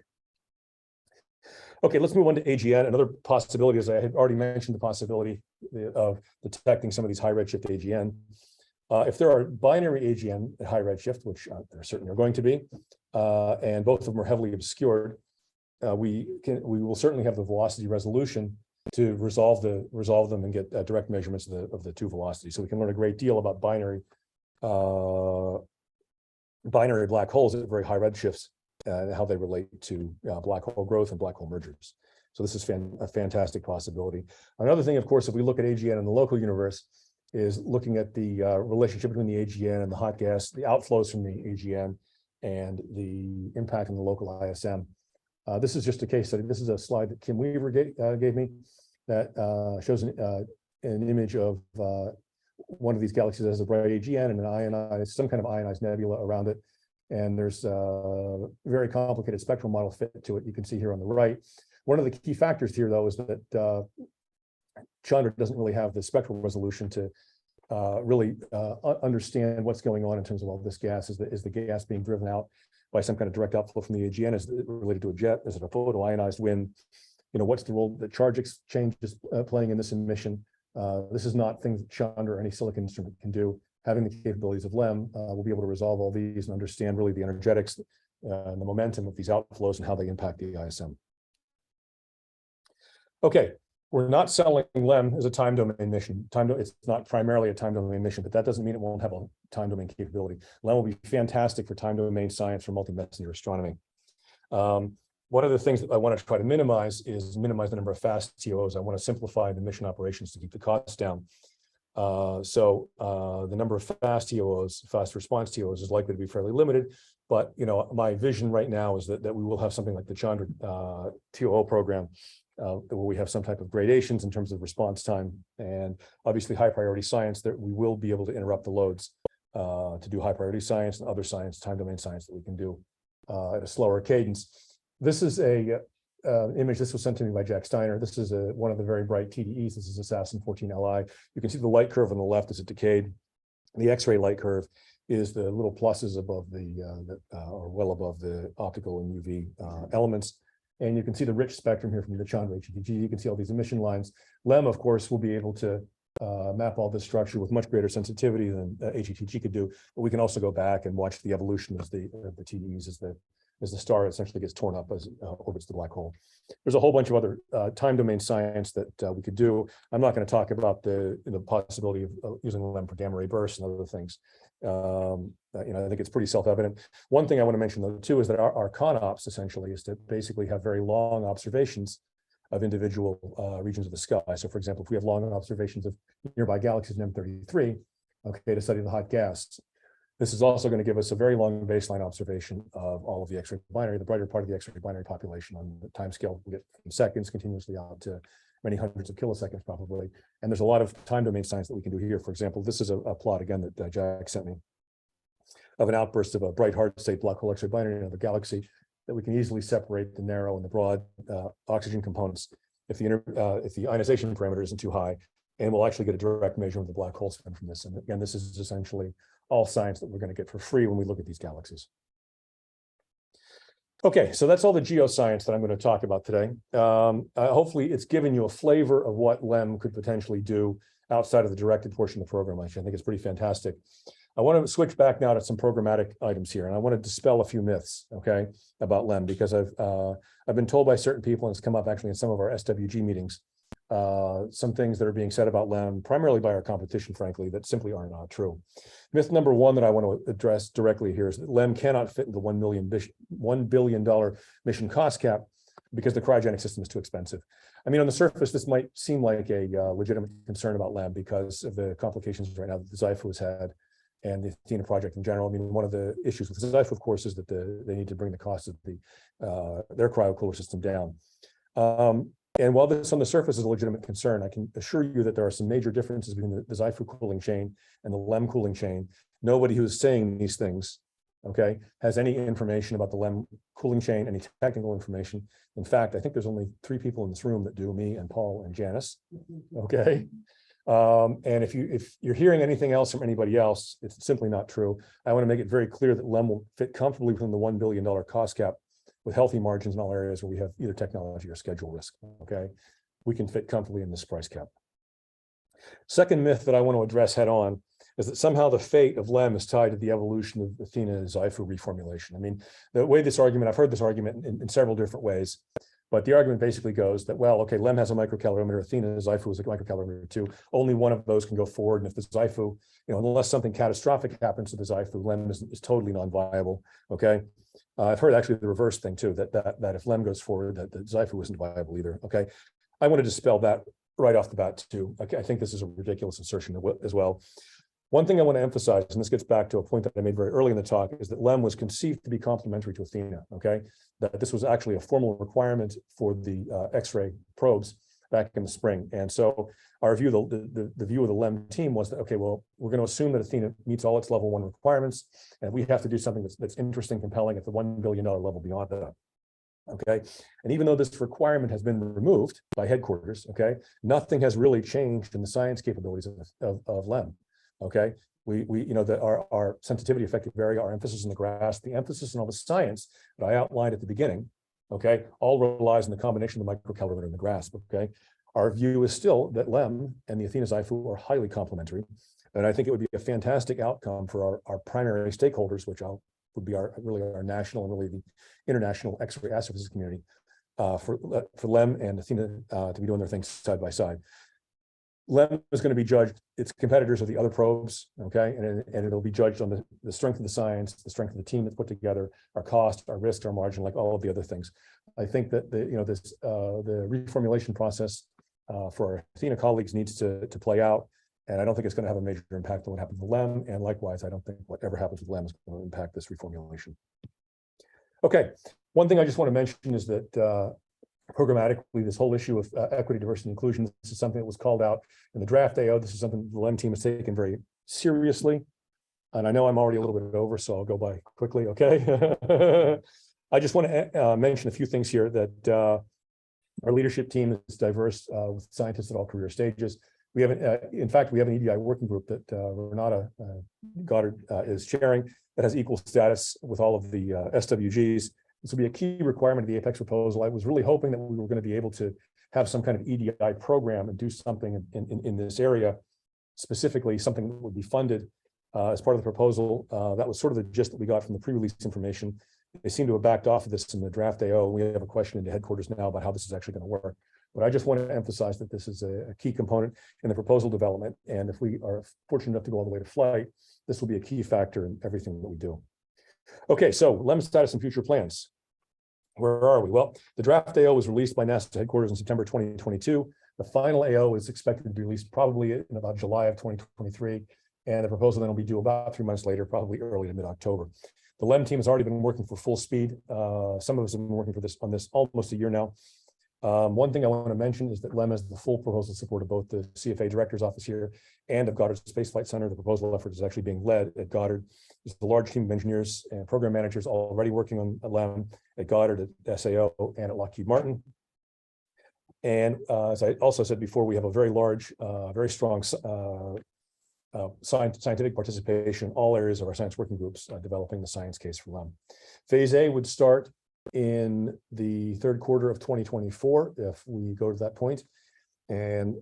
Okay, let's move on to AGN. Another possibility is I had already mentioned the possibility of detecting some of these high redshift AGN. If there are binary AGN at high redshift, which there certainly are going to be, and both of them are heavily obscured, we will certainly have the velocity resolution to resolve them and get direct measurements of the two velocities. So we can learn a great deal about binary black holes at very high redshifts. How they relate to black hole growth and black hole mergers. So this is a fantastic possibility. Another thing, of course, if we look at AGN in the local universe, is looking at the relationship between the AGN and the hot gas, the outflows from the AGN, and the impact on the local ISM. This is just a case study. This is a slide that Kim Weaver gave me that shows an image of one of these galaxies that has a bright AGN and an ionized, some kind of ionized nebula around it. And there's a very complicated spectral model fit to it. You can see here on the right. One of the key factors here, though, is that Chandra doesn't really have the spectral resolution to really understand what's going on in terms of all this gas. Is the gas being driven out by some kind of direct outflow from the AGN? Is it related to a jet? Is it a photoionized wind? You know, what's the role that charge exchange is playing in this emission? This is not things that Chandra or any silicon instrument can do. Having the capabilities of Lem, we'll be able to resolve all these and understand really the energetics and the momentum of these outflows and how they impact the ISM. Okay, we're not selling Lem as a time domain mission. It's not primarily a time domain mission, but that doesn't mean it won't have a time domain capability. Lem will be fantastic for time domain science for multi-messenger astronomy. One of the things that I want to try to minimize the number of fast TOOs. I want to simplify the mission operations to keep the costs down. The number of fast TOOs, fast response TOOs, is likely to be fairly limited. But my vision right now is that we will have something like the Chandra TOO program, where we have some type of gradations in terms of response time, and obviously high priority science, that we will be able to interrupt the loads to do high priority science and other science, time domain science, that we can do at a slower cadence. This is a image. This was sent to me by Jack Steiner. This is one of the very bright TDEs. This is Assassin 14 Li. You can see the light curve on the left as it decayed. The X-ray light curve is the little pluses above or well above the optical and UV elements. And you can see the rich spectrum here from the Chandra HETG. You can see all these emission lines. Lem, of course, will be able to map all this structure with much greater sensitivity than HETG could do. But we can also go back and watch the evolution of the TDEs as the star essentially gets torn up as it orbits the black hole. There's a whole bunch of other time domain science that we could do. I'm not going to talk about the possibility of using Lem for gamma ray bursts and other things. I think it's pretty self-evident. One thing I want to mention though too is that our ConOps essentially is to basically have very long observations of individual regions of the sky. So for example, if we have long observations of nearby galaxies in M33, okay, to study the hot gas, this is also going to give us a very long baseline observation of all of the X-ray binary, the brighter part of the X-ray binary population on the time scale. We get from seconds continuously out to many hundreds of kiloseconds probably. And there's a lot of time domain science that we can do here. For example, this is a plot again that Jack sent me of an outburst of a bright hard state black hole X-ray binary of a galaxy that we can easily separate the narrow and the broad oxygen components if the ionization parameter isn't too high, and we'll actually get a direct measurement of the black hole spin from this. And again, this is essentially all science that we're going to get for free when we look at these galaxies. Okay, so that's all the geoscience that I'm going to talk about today. Hopefully it's given you a flavor of what Lem could potentially do outside of the directed portion of the program. I think it's pretty fantastic. I want to switch back now to some programmatic items here, and I want to dispel a few myths, okay, about Lem, because I've been told by certain people, and it's come up actually in some of our SWG meetings, some things that are being said about Lem, primarily by our competition, frankly, that simply are not true. Myth number one that I want to address directly here is that Lem cannot fit into the $1 billion mission cost cap because the cryogenic system is too expensive. I mean, on the surface, this might seem like a legitimate concern about Lem because of the complications right now that the XIFU has had and the Athena project in general. I mean, one of the issues with XIFU, of course, is that they need to bring the cost of their cryocooler system down. And while this on the surface is a legitimate concern, I can assure you that there are some major differences between the XIFU cooling chain and the Lem cooling chain. Nobody who's saying these things, okay, has any information about the Lem cooling chain, any technical information. In fact, I think there's only 3 people in this room that do, me and Paul and Janice, okay? And if you're hearing anything else from anybody else, it's simply not true. I want to make it very clear that Lem will fit comfortably within the $1 billion cost cap with healthy margins in all areas where we have either technology or schedule risk, okay? We can fit comfortably in this price cap. Second myth that I want to address head on is that somehow the fate of Lem is tied to the evolution of Athena XIFU reformulation. I mean, the way this argument, I've heard this argument in several different ways, but the argument basically goes that, well, okay, Lem has a microcalorimeter, Athena XIFU is a microcalorimeter too. Only one of those can go forward. And if the XIFU, unless something catastrophic happens to the XIFU, Lem is totally non-viable, okay? I've heard actually the reverse thing too, that if Lem goes forward, that the XIFU isn't viable either, okay? I want to dispel that right off the bat too. Okay, I think this is a ridiculous assertion as well. One thing I want to emphasize, and this gets back to a point that I made very early in the talk, is that Lem was conceived to be complementary to Athena, okay? That this was actually a formal requirement for the X-ray probes back in the spring. And so our view, the view of the Lem team was that, okay, well, we're going to assume that Athena meets all its level 1 requirements, and we have to do something that's interesting, compelling at the $1 billion level beyond that. Okay. And even though this requirement has been removed by headquarters, okay, nothing has really changed in the science capabilities of Lem. Okay. Our sensitivity effective area, our emphasis on the grasp, the emphasis on all the science that I outlined at the beginning, okay, all relies on the combination of the microcalorimeter and the grasp. Okay. Our view is still that Lem and the Athena XIFU are highly complementary. And I think it would be a fantastic outcome for our primary stakeholders, which would be really our national and really the international X-ray astrophysics community, for Lem and Athena to be doing their things side by side. Lem is going to be judged, its competitors are the other probes, okay, and it'll be judged on the strength of the science, the strength of the team that's put together, our cost, our risk, our margin, like all of the other things. I think that the reformulation process for our Athena colleagues needs to play out. And I don't think it's going to have a major impact on what happens with Lem. And likewise, I don't think whatever happens with Lem is going to impact this reformulation. Okay, one thing I just want to mention is that programmatically, this whole issue of equity, diversity, and inclusion, this is something that was called out in the draft AO. This is something the Lem team has taken very seriously. And I know I'm already a little bit over, so I'll go by quickly, okay? I just want to mention a few things here that our leadership team is diverse with scientists at all career stages. We have, in fact, we have an EDI working group that Renata Goddard is chairing that has equal status with all of the SWGs. This will be a key requirement of the Apex proposal. I was really hoping that we were going to be able to have some kind of EDI program and do something in this area, specifically something that would be funded as part of the proposal. That was sort of the gist that we got from the pre-release information. They seem to have backed off of this in the draft AO. We have a question into headquarters now about how this is actually going to work. But I just want to emphasize that this is a key component in the proposal development. And if we are fortunate enough to go all the way to flight, this will be a key factor in everything that we do. Okay, so Lem status and future plans. Where are we? Well, the draft AO was released by NASA headquarters in September 2022. The final AO is expected to be released probably in about July of 2023. And the proposal then will be due about 3 months later, probably early to mid-October. The Lem team has already been working for full speed. Some of us have been working on this almost a year now. One thing I want to mention is that Lem has the full proposal support of both the CFA director's office here and of Goddard Space Flight Center. The proposal effort is actually being led at Goddard. There's a large team of engineers and program managers already working on Lem at Goddard, at SAO, and at Lockheed Martin. And as I also said before, we have a very large, very strong scientific participation in all areas of our science working groups developing the science case for Lem. Phase A would start in the third quarter of 2024, if we go to that point. And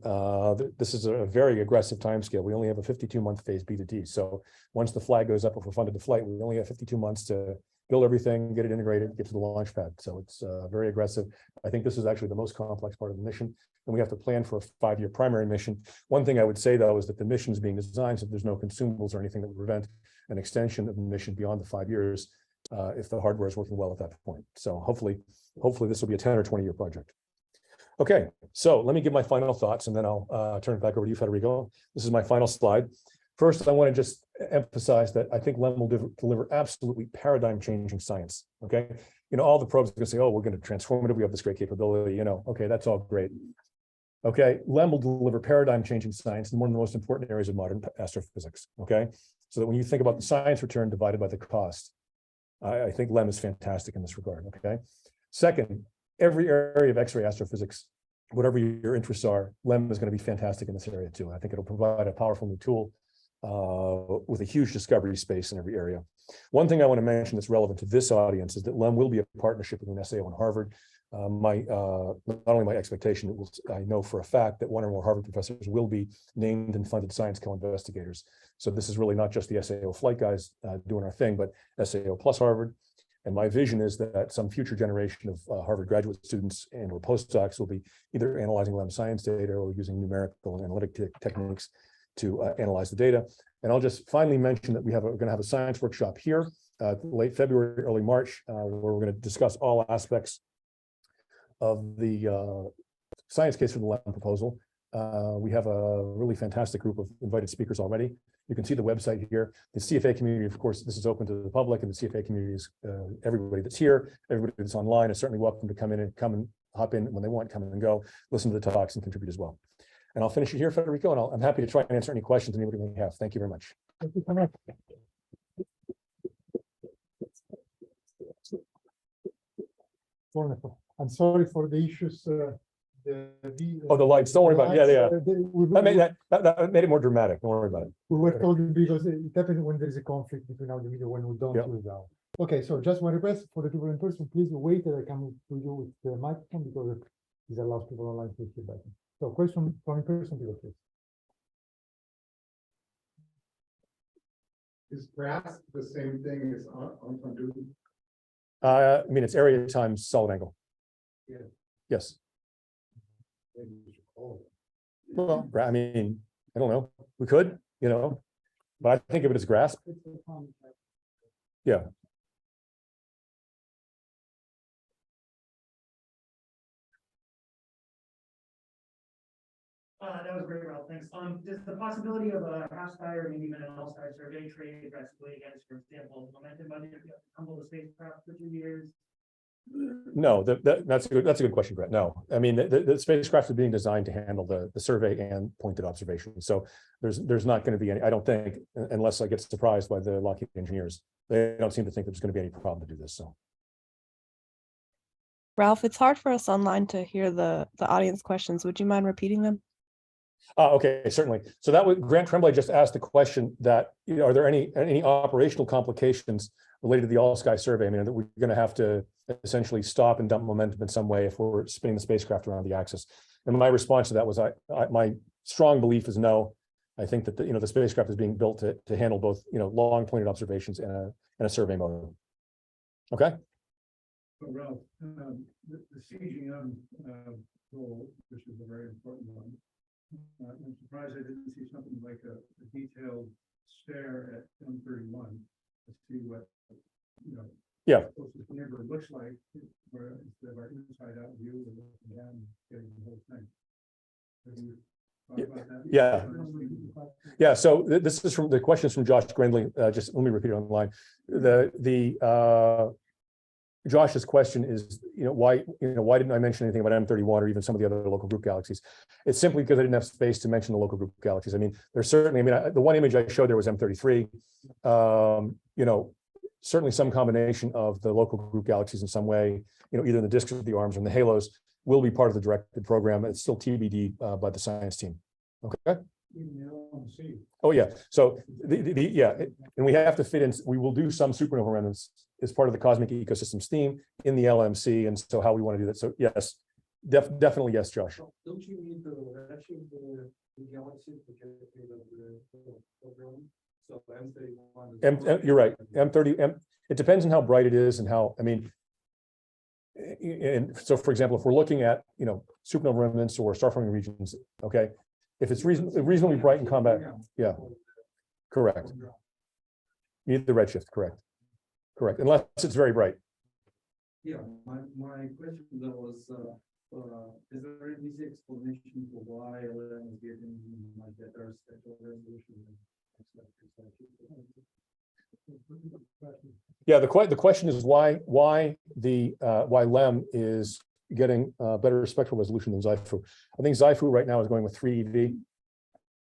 this is a very aggressive timescale. We only have a 52-month phase B to D. So once the flag goes up, if we're funded to flight, we only have 52 months to build everything, get it integrated, get to the launch pad. So it's very aggressive. I think this is actually the most complex part of the mission. And we have to plan for a 5-year primary mission. One thing I would say, though, is that the mission is being designed so there's no consumables or anything that would prevent an extension of the mission beyond the 5 years if the hardware is working well at that point. So hopefully this will be a 10 or 20-year project. Okay, so let me give my final thoughts, and then I'll turn it back over to you, Federico. This is my final slide. First, I want to just emphasize that I think Lem will deliver absolutely paradigm-changing science, okay? You know, all the probes are going to say, oh, we're going to transform it, we have this great capability, you know, okay, that's all great. Okay, Lem will deliver paradigm-changing science in one of the most important areas of modern astrophysics, okay? So that when you think about the science return divided by the cost, I think Lem is fantastic in this regard, okay? Second, every area of X-ray astrophysics, whatever your interests are, Lem is going to be fantastic in this area too. I think it'll provide a powerful new tool with a huge discovery space in every area. One thing I want to mention that's relevant to this audience is that Lem will be a partnership between SAO and Harvard. Not only my expectation, I know for a fact that one or more Harvard professors will be named and funded science co-investigators. So this is really not just the SAO flight guys doing our thing, but SAO plus Harvard. And my vision is that some future generation of Harvard graduate students and or postdocs will be either analyzing Lem science data or using numerical and analytic techniques to analyze the data. And I'll just finally mention that we're going to have a science workshop here late February, early March, where we're going to discuss all aspects of the science case for the Lem proposal. We have a really fantastic group of invited speakers already. You can see the website here. The CFA community, of course, this is open to the public, and the CFA community is everybody that's here, everybody that's online is certainly welcome to come and hop in when they want, come in and go, listen to the talks and contribute as well. And I'll finish it here, Federico, and I'm happy to try and answer any questions anybody may have. Thank you very much. Thank you so much. Wonderful. I'm sorry for the issues. The lights. Don't worry about it. Yeah. That made it more dramatic. Don't worry about it. We were told because it happens when there is a conflict between audio and video when we don't do it now. Okay, so just one request for the people in person, please wait till I come to you with the microphone because this allows people online to hear better. So question from in person, people, please. Is Kraft the same thing as on duty? I mean, it's area times solid angle. Yeah. Yes. Maybe we should call it. Well, I mean, I don't know. We could, you know, but I think of it as grasp. Yeah. That was great, Ralph. Thanks. Does the possibility of a half sky or maybe even an all sky survey trade drastically against, for example, momentum budget, humble the spacecraft for 2 years? No, that's a good question, Brett. No, I mean, the spacecraft is being designed to handle the survey and pointed observation. So there's not going to be any, I don't think, unless I get surprised by the Lockheed engineers. They don't seem to think there's going to be any problem to do this. So. Ralph, it's hard for us online to hear the audience questions. Would you mind repeating them? Okay, certainly. So that was Grant Tremblay just asked the question that, you know, are there any operational complications related to the all sky survey? I mean, that we're going to have to essentially stop and dump momentum in some way if we're spinning the spacecraft around the axis. And my response to that was, my strong belief is no. I think that the spacecraft is being built to handle both, long pointed observations and a survey mode. Okay. So Ralph, the CGM goal, which is a very important one. I'm surprised I didn't see something like a detailed stare at M31 to see what, Yeah. closest neighbor looks like, where instead of our inside out view, we're looking down and getting the whole thing. Have you thought about that? Yeah. So this is from the questions from Josh Grindley. Just let me repeat it online. Josh's question is, why didn't I mention anything about M31 or even some of the other local group galaxies? It's simply because I didn't have space to mention the local group galaxies. I mean, there's certainly, the one image I showed there was M33. Certainly some combination of the local group galaxies in some way, either in the disks of the arms or in the halos will be part of the directed program. It's still TBD by the science team. Okay. Oh yeah. So and we have to fit in. We will do some supernova remnants as part of the cosmic ecosystems theme in the LMC, and so how we want to do that. So yes, definitely yes, Josh. Don't you need the redshift the galaxy to get the program? So M31. You're right. M30. It depends on how bright it is and how. I mean, and so for example, if we're looking at supernova remnants or star forming regions, okay. If it's reasonably bright in combat, yeah, correct. Need the redshift, correct, unless it's very bright. Yeah, my question though was, is there an easy explanation for why LM is getting like better spectral resolution? Yeah, the question is why Lem is getting better spectral resolution than XIFU. I think XIFU right now is going with 3 EV.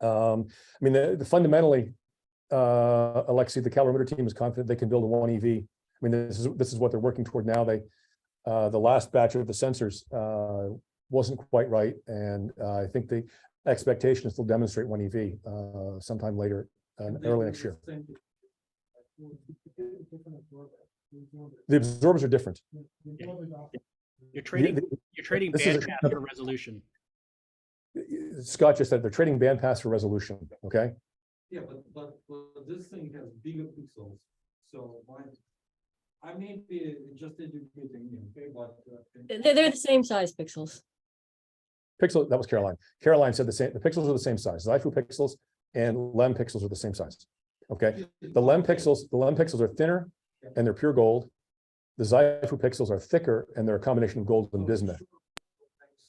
I mean, the fundamentally, Alexei, the calorimeter team is confident they can build a 1 EV. I mean, this is what they're working toward now. The last batch of the sensors wasn't quite right, and I think the expectation is to demonstrate 1 EV sometime later, early next year. The absorbers are different. You're trading bandpath for resolution. Scott just said they're trading bandpass for resolution. Okay. Yeah, but this thing has bigger pixels, so I may be just educating you, okay, but They're the same size pixels. Pixel. That was Caroline. Caroline said the same. The pixels are the same size. XIFU pixels and Lem pixels are the same size. Okay. The Lem pixels are thinner and they're pure gold. The XIFU pixels are thicker and they're a combination of gold and bismuth.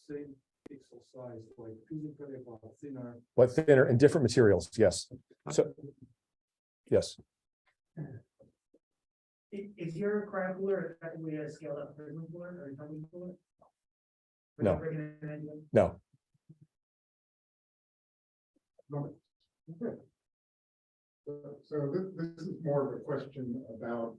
same pixel size, like physically but thinner. But thinner and different materials. Yes. So yes. Is your cryo cooler effectively a scaled up prism cooler or a tumbling cooler? No. No. So this is more of a question about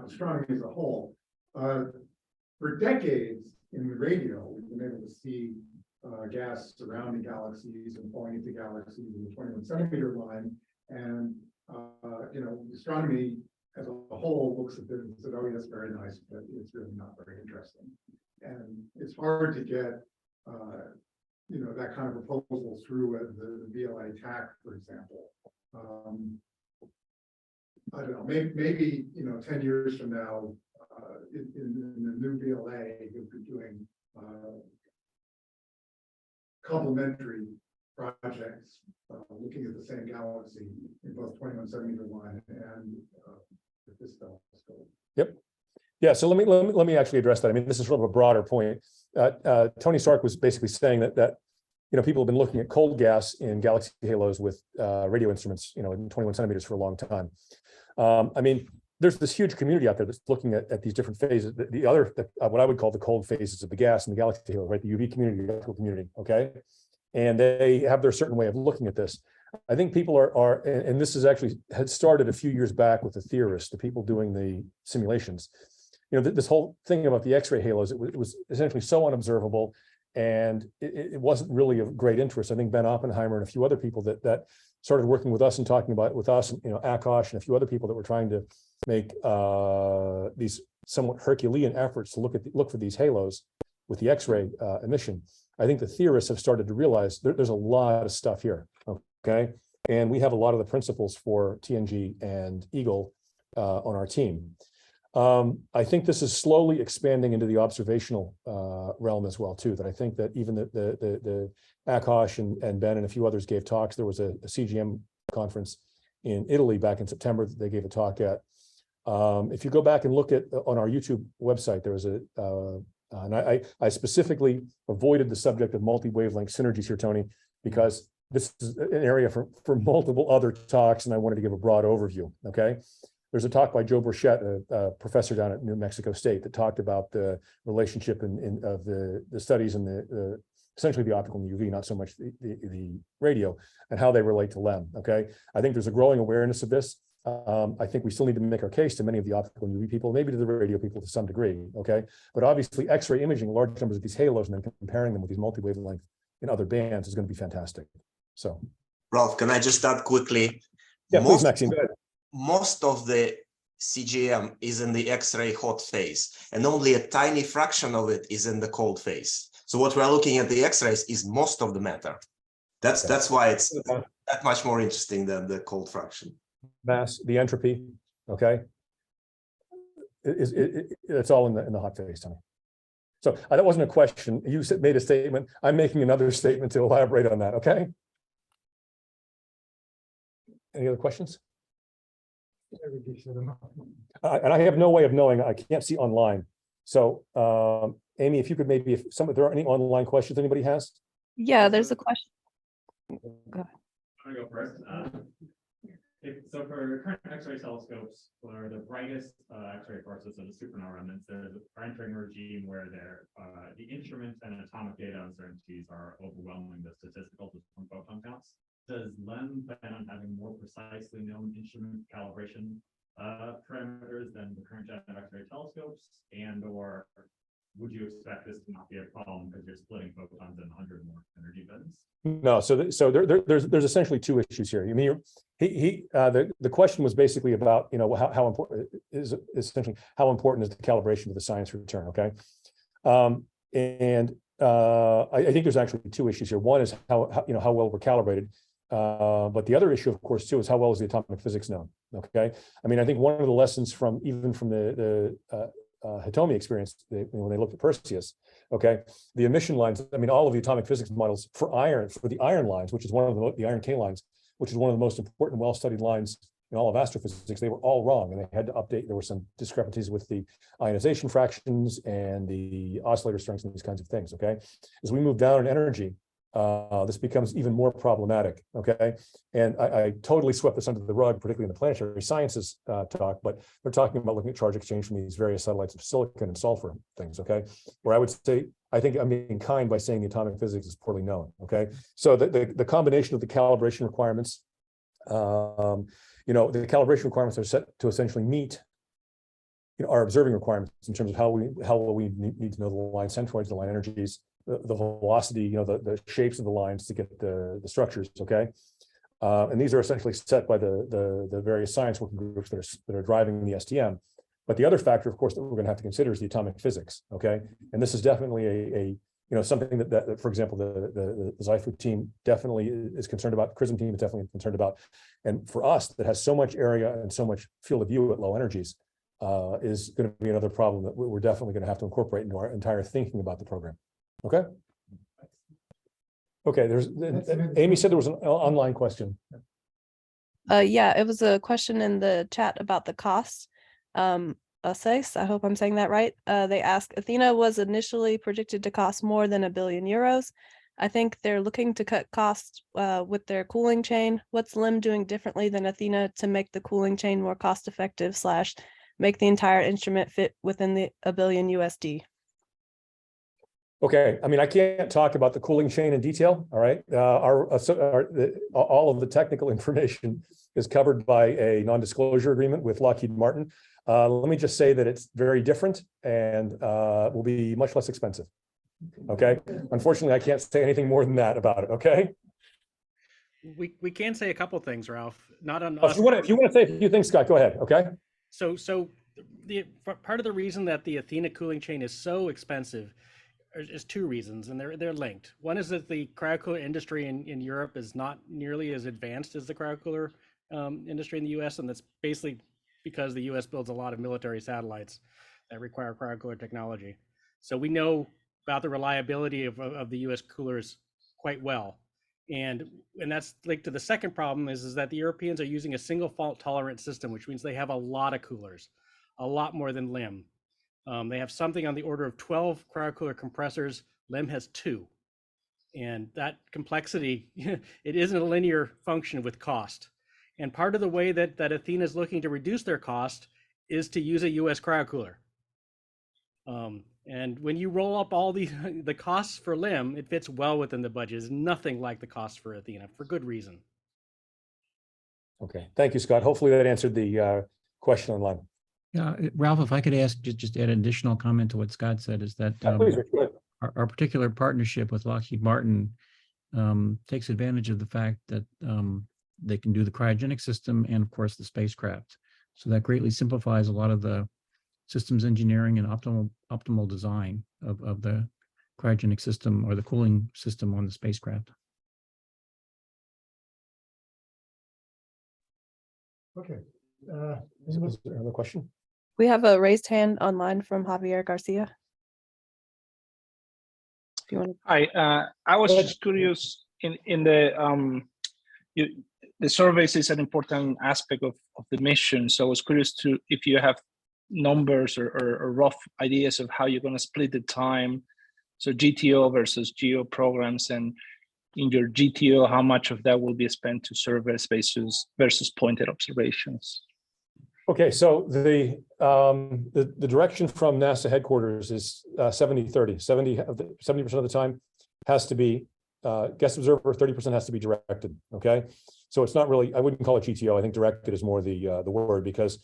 astronomy as a whole. For decades in the radio, we've been able to see gas surrounding galaxies and falling into galaxies in the 21 centimeter line. And astronomy as a whole looks at this and said, oh, yes, very nice, but it's really not very interesting. And it's hard to get that kind of proposal through the VLA TAC, for example. I don't know, maybe 10 years from now, in the new VLA, you'll be doing complementary projects looking at the same galaxy in both 21 centimeter line and this telescope. Yep. Yeah. So let me actually address that. I mean, this is sort of a broader point. Tony Stark was basically saying that people have been looking at cold gas in galaxy halos with radio instruments, in 21 centimeters for a long time. I mean, there's this huge community out there that's looking at these different phases. What I would call the cold phases of the gas in the galaxy halo, right? The UV community, the electrical community, okay? And they have their certain way of looking at this. I think people and this is actually had started a few years back with the theorists, the people doing the simulations. This whole thing about the X-ray halos, it was essentially so unobservable, and it wasn't really of great interest. I think Ben Oppenheimer and a few other people that started working with us and talking about it with us, Akash and a few other people that were trying to make these somewhat Herculean efforts to look for these halos with the X-ray emission. I think the theorists have started to realize there's a lot of stuff here, okay? And we have a lot of the principles for TNG and Eagle on our team. I think this is slowly expanding into the observational realm as well, too, that I think that even the Akash and Ben and a few others gave talks. There was a CGM conference in Italy back in September that they gave a talk at. If you go back and look at on our YouTube website, there was and I specifically avoided the subject of multi-wavelength synergies here, Tony, because this is an area for multiple other talks, and I wanted to give a broad overview, okay? There's a talk by Joe Burchett, a professor down at New Mexico State, that talked about the relationship of the studies and essentially the optical and UV, not so much the radio, and how they relate to LEM, okay? I think there's a growing awareness of this. I think we still need to make our case to many of the optical and UV people, maybe to the radio people to some degree, okay? But obviously X-ray imaging large numbers of these halos and then comparing them with these multi-wavelength in other bands is going to be fantastic. So, Ralph, can I just start quickly? Yeah, please, Maxime, go ahead. Most of the CGM is in the X-ray hot phase, and only a tiny fraction of it is in the cold phase. So what we're looking at the X-rays is most of the matter. That's why it's that much more interesting than the cold fraction. Mass, the entropy, okay? It's all in the hot phase, Tony. So that wasn't a question. You made a statement. I'm making another statement to elaborate on that, okay? Any other questions? And I have no way of knowing. I can't see online. So, Amy, if you could maybe, if there are any online questions anybody has? Yeah, there's a question. Go ahead. I'm gonna go first. So for current X-ray telescopes, for the brightest X-ray sources of the supernova remnants, are entering a regime where the instrument and atomic data uncertainties are overwhelming the statistical photon counts. Does LEM plan on having more precisely known instrument calibration parameters than the current gen of X-ray telescopes, and/or would you expect this to not be a problem because you're splitting photons in 100 more energy bins? No, so there's essentially two issues here. I mean, the question was basically about how important is essentially how important is the calibration of the science return, okay? I think there's actually two issues here. One is how well we're calibrated. But the other issue, of course, too, is how well is the atomic physics known? Okay, I mean, I think one of the lessons from the Hitomi experience when they looked at Perseus, okay, the emission lines. I mean, all of the atomic physics models for the iron lines, which is one of the iron K lines, which is one of the most important, well-studied lines in all of astrophysics, they were all wrong, and they had to update. There were some discrepancies with the ionization fractions and the oscillator strengths and these kinds of things. Okay, as we move down in energy, this becomes even more problematic, okay? And I totally swept this under the rug, particularly in the planetary sciences talk, but they're talking about looking at charge exchange from these various satellites of silicon and sulfur things, okay? Where I would say, I think I'm being kind by saying the atomic physics is poorly known, okay? So the combination of the calibration requirements, the calibration requirements are set to essentially meet our observing requirements in terms of how well we need to know the line centroids, the line energies, the velocity, the shapes of the lines to get the structures, okay? And these are essentially set by the various science working groups that are driving the STM. But the other factor, of course, that we're going to have to consider is the atomic physics, okay? And this is definitely something that for example, the Xifu team definitely is concerned about. The CRISM team is definitely concerned about. And for us, that has so much area and so much field of view at low energies, is going to be another problem that we're definitely going to have to incorporate into our entire thinking about the program. Okay. Okay. Amy said there was an online question. Yeah, it was a question in the chat about the cost. Sace, I hope I'm saying that right. They ask, Athena was initially predicted to cost more than €1 billion. I think they're looking to cut costs with their cooling chain. What's Lem doing differently than Athena to make the cooling chain more cost effective / make the entire instrument fit within the $1 billion USD? Okay, I mean, I can't talk about the cooling chain in detail, all right? All of the technical information is covered by a non-disclosure agreement with Lockheed Martin. Let me just say that it's very different and will be much less expensive, okay? Unfortunately, I can't say anything more than that about it, okay? We can say a couple things, Ralph. Not on Oh, us. if you want to say a few things, Scott, go ahead, okay? So part of the reason that the Athena cooling chain is so expensive is two reasons, and they're linked. One is that the cryocooler industry in Europe is not nearly as advanced as the cryocooler industry in the US, and that's basically because the US builds a lot of military satellites that require cryocooler technology. So we know about the reliability of the US coolers quite well. And that's linked to the second problem is that the Europeans are using a single fault tolerant system, which means they have a lot of coolers, a lot more than Lem. They have something on the order of 12 cryocooler compressors. Lem has 2. And that complexity, it isn't a linear function with cost. And part of the way that Athena is looking to reduce their cost is to use a US cryocooler. And when you roll up all the costs for Lem, it fits well within the budget. It's nothing like the cost for Athena, for good reason. Okay, thank you, Scott. Hopefully that answered the question on Lem. Yeah, Ralph, if I could ask, just add an additional comment to what Scott said, is that Please, Richard. our particular partnership with Lockheed Martin takes advantage of the fact that they can do the cryogenic system and, of course, the spacecraft. So that greatly simplifies a lot of the systems engineering and optimal design of the cryogenic system or the cooling system on the spacecraft. Okay. Is there another question? We have a raised hand online from Javier Garcia. If you want to. Hi, I was just curious in the the surveys is an important aspect of the mission. So I was curious if you have numbers or rough ideas of how you're going to split the time. So GTO versus GEO programs, and in your GTO, how much of that will be spent to survey spaces versus pointed observations? Okay, so the direction from NASA headquarters is 70-30. 70% of the time has to be guest observer, 30% has to be directed. Okay, so it's not really, I wouldn't call it GTO. I think directed is more the word, because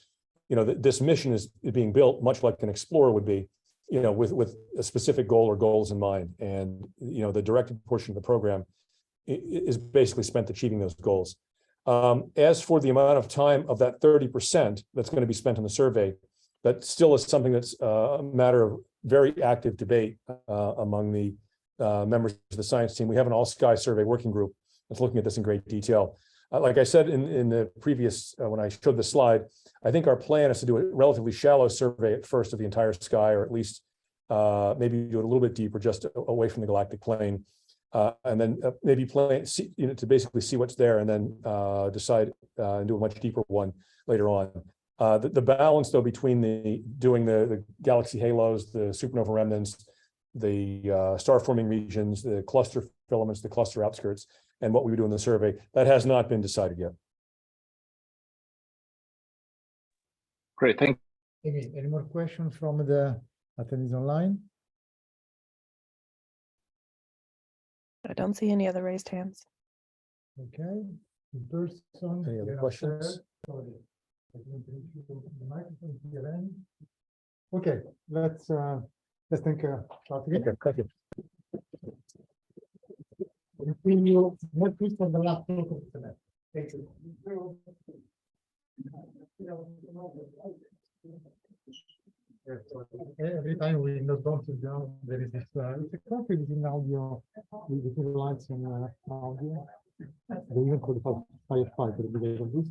this mission is being built much like an explorer would be, with a specific goal or goals in mind, and the directed portion of the program is basically spent achieving those goals. As for the amount of time of that 30% that's going to be spent on the survey, that still is something that's a matter of very active debate among the members of the science team. We have an all-sky survey working group that's looking at this in great detail. Like I said in the previous, when I showed the slide, I think our plan is to do a relatively shallow survey at first of the entire sky, or at least maybe do it a little bit deeper, just away from the galactic plane. And then maybe to basically see what's there, and then decide and do a much deeper one later on. The balance, though, between doing the galaxy halos, the supernova remnants, the star-forming regions, the cluster filaments, the cluster outskirts, and what we would do in the survey, that has not been decided yet. Great, thank you. Any more questions from the attendees online? I don't see any other raised hands. Okay, in person. Any other questions? Okay, let's think about it. Okay, thank you. Continue next week on the last talk of the semester. Thank you. Every time we not don't sit down, there is it's a conflict in audio with the lights and audio. They even call it firefighter because of this.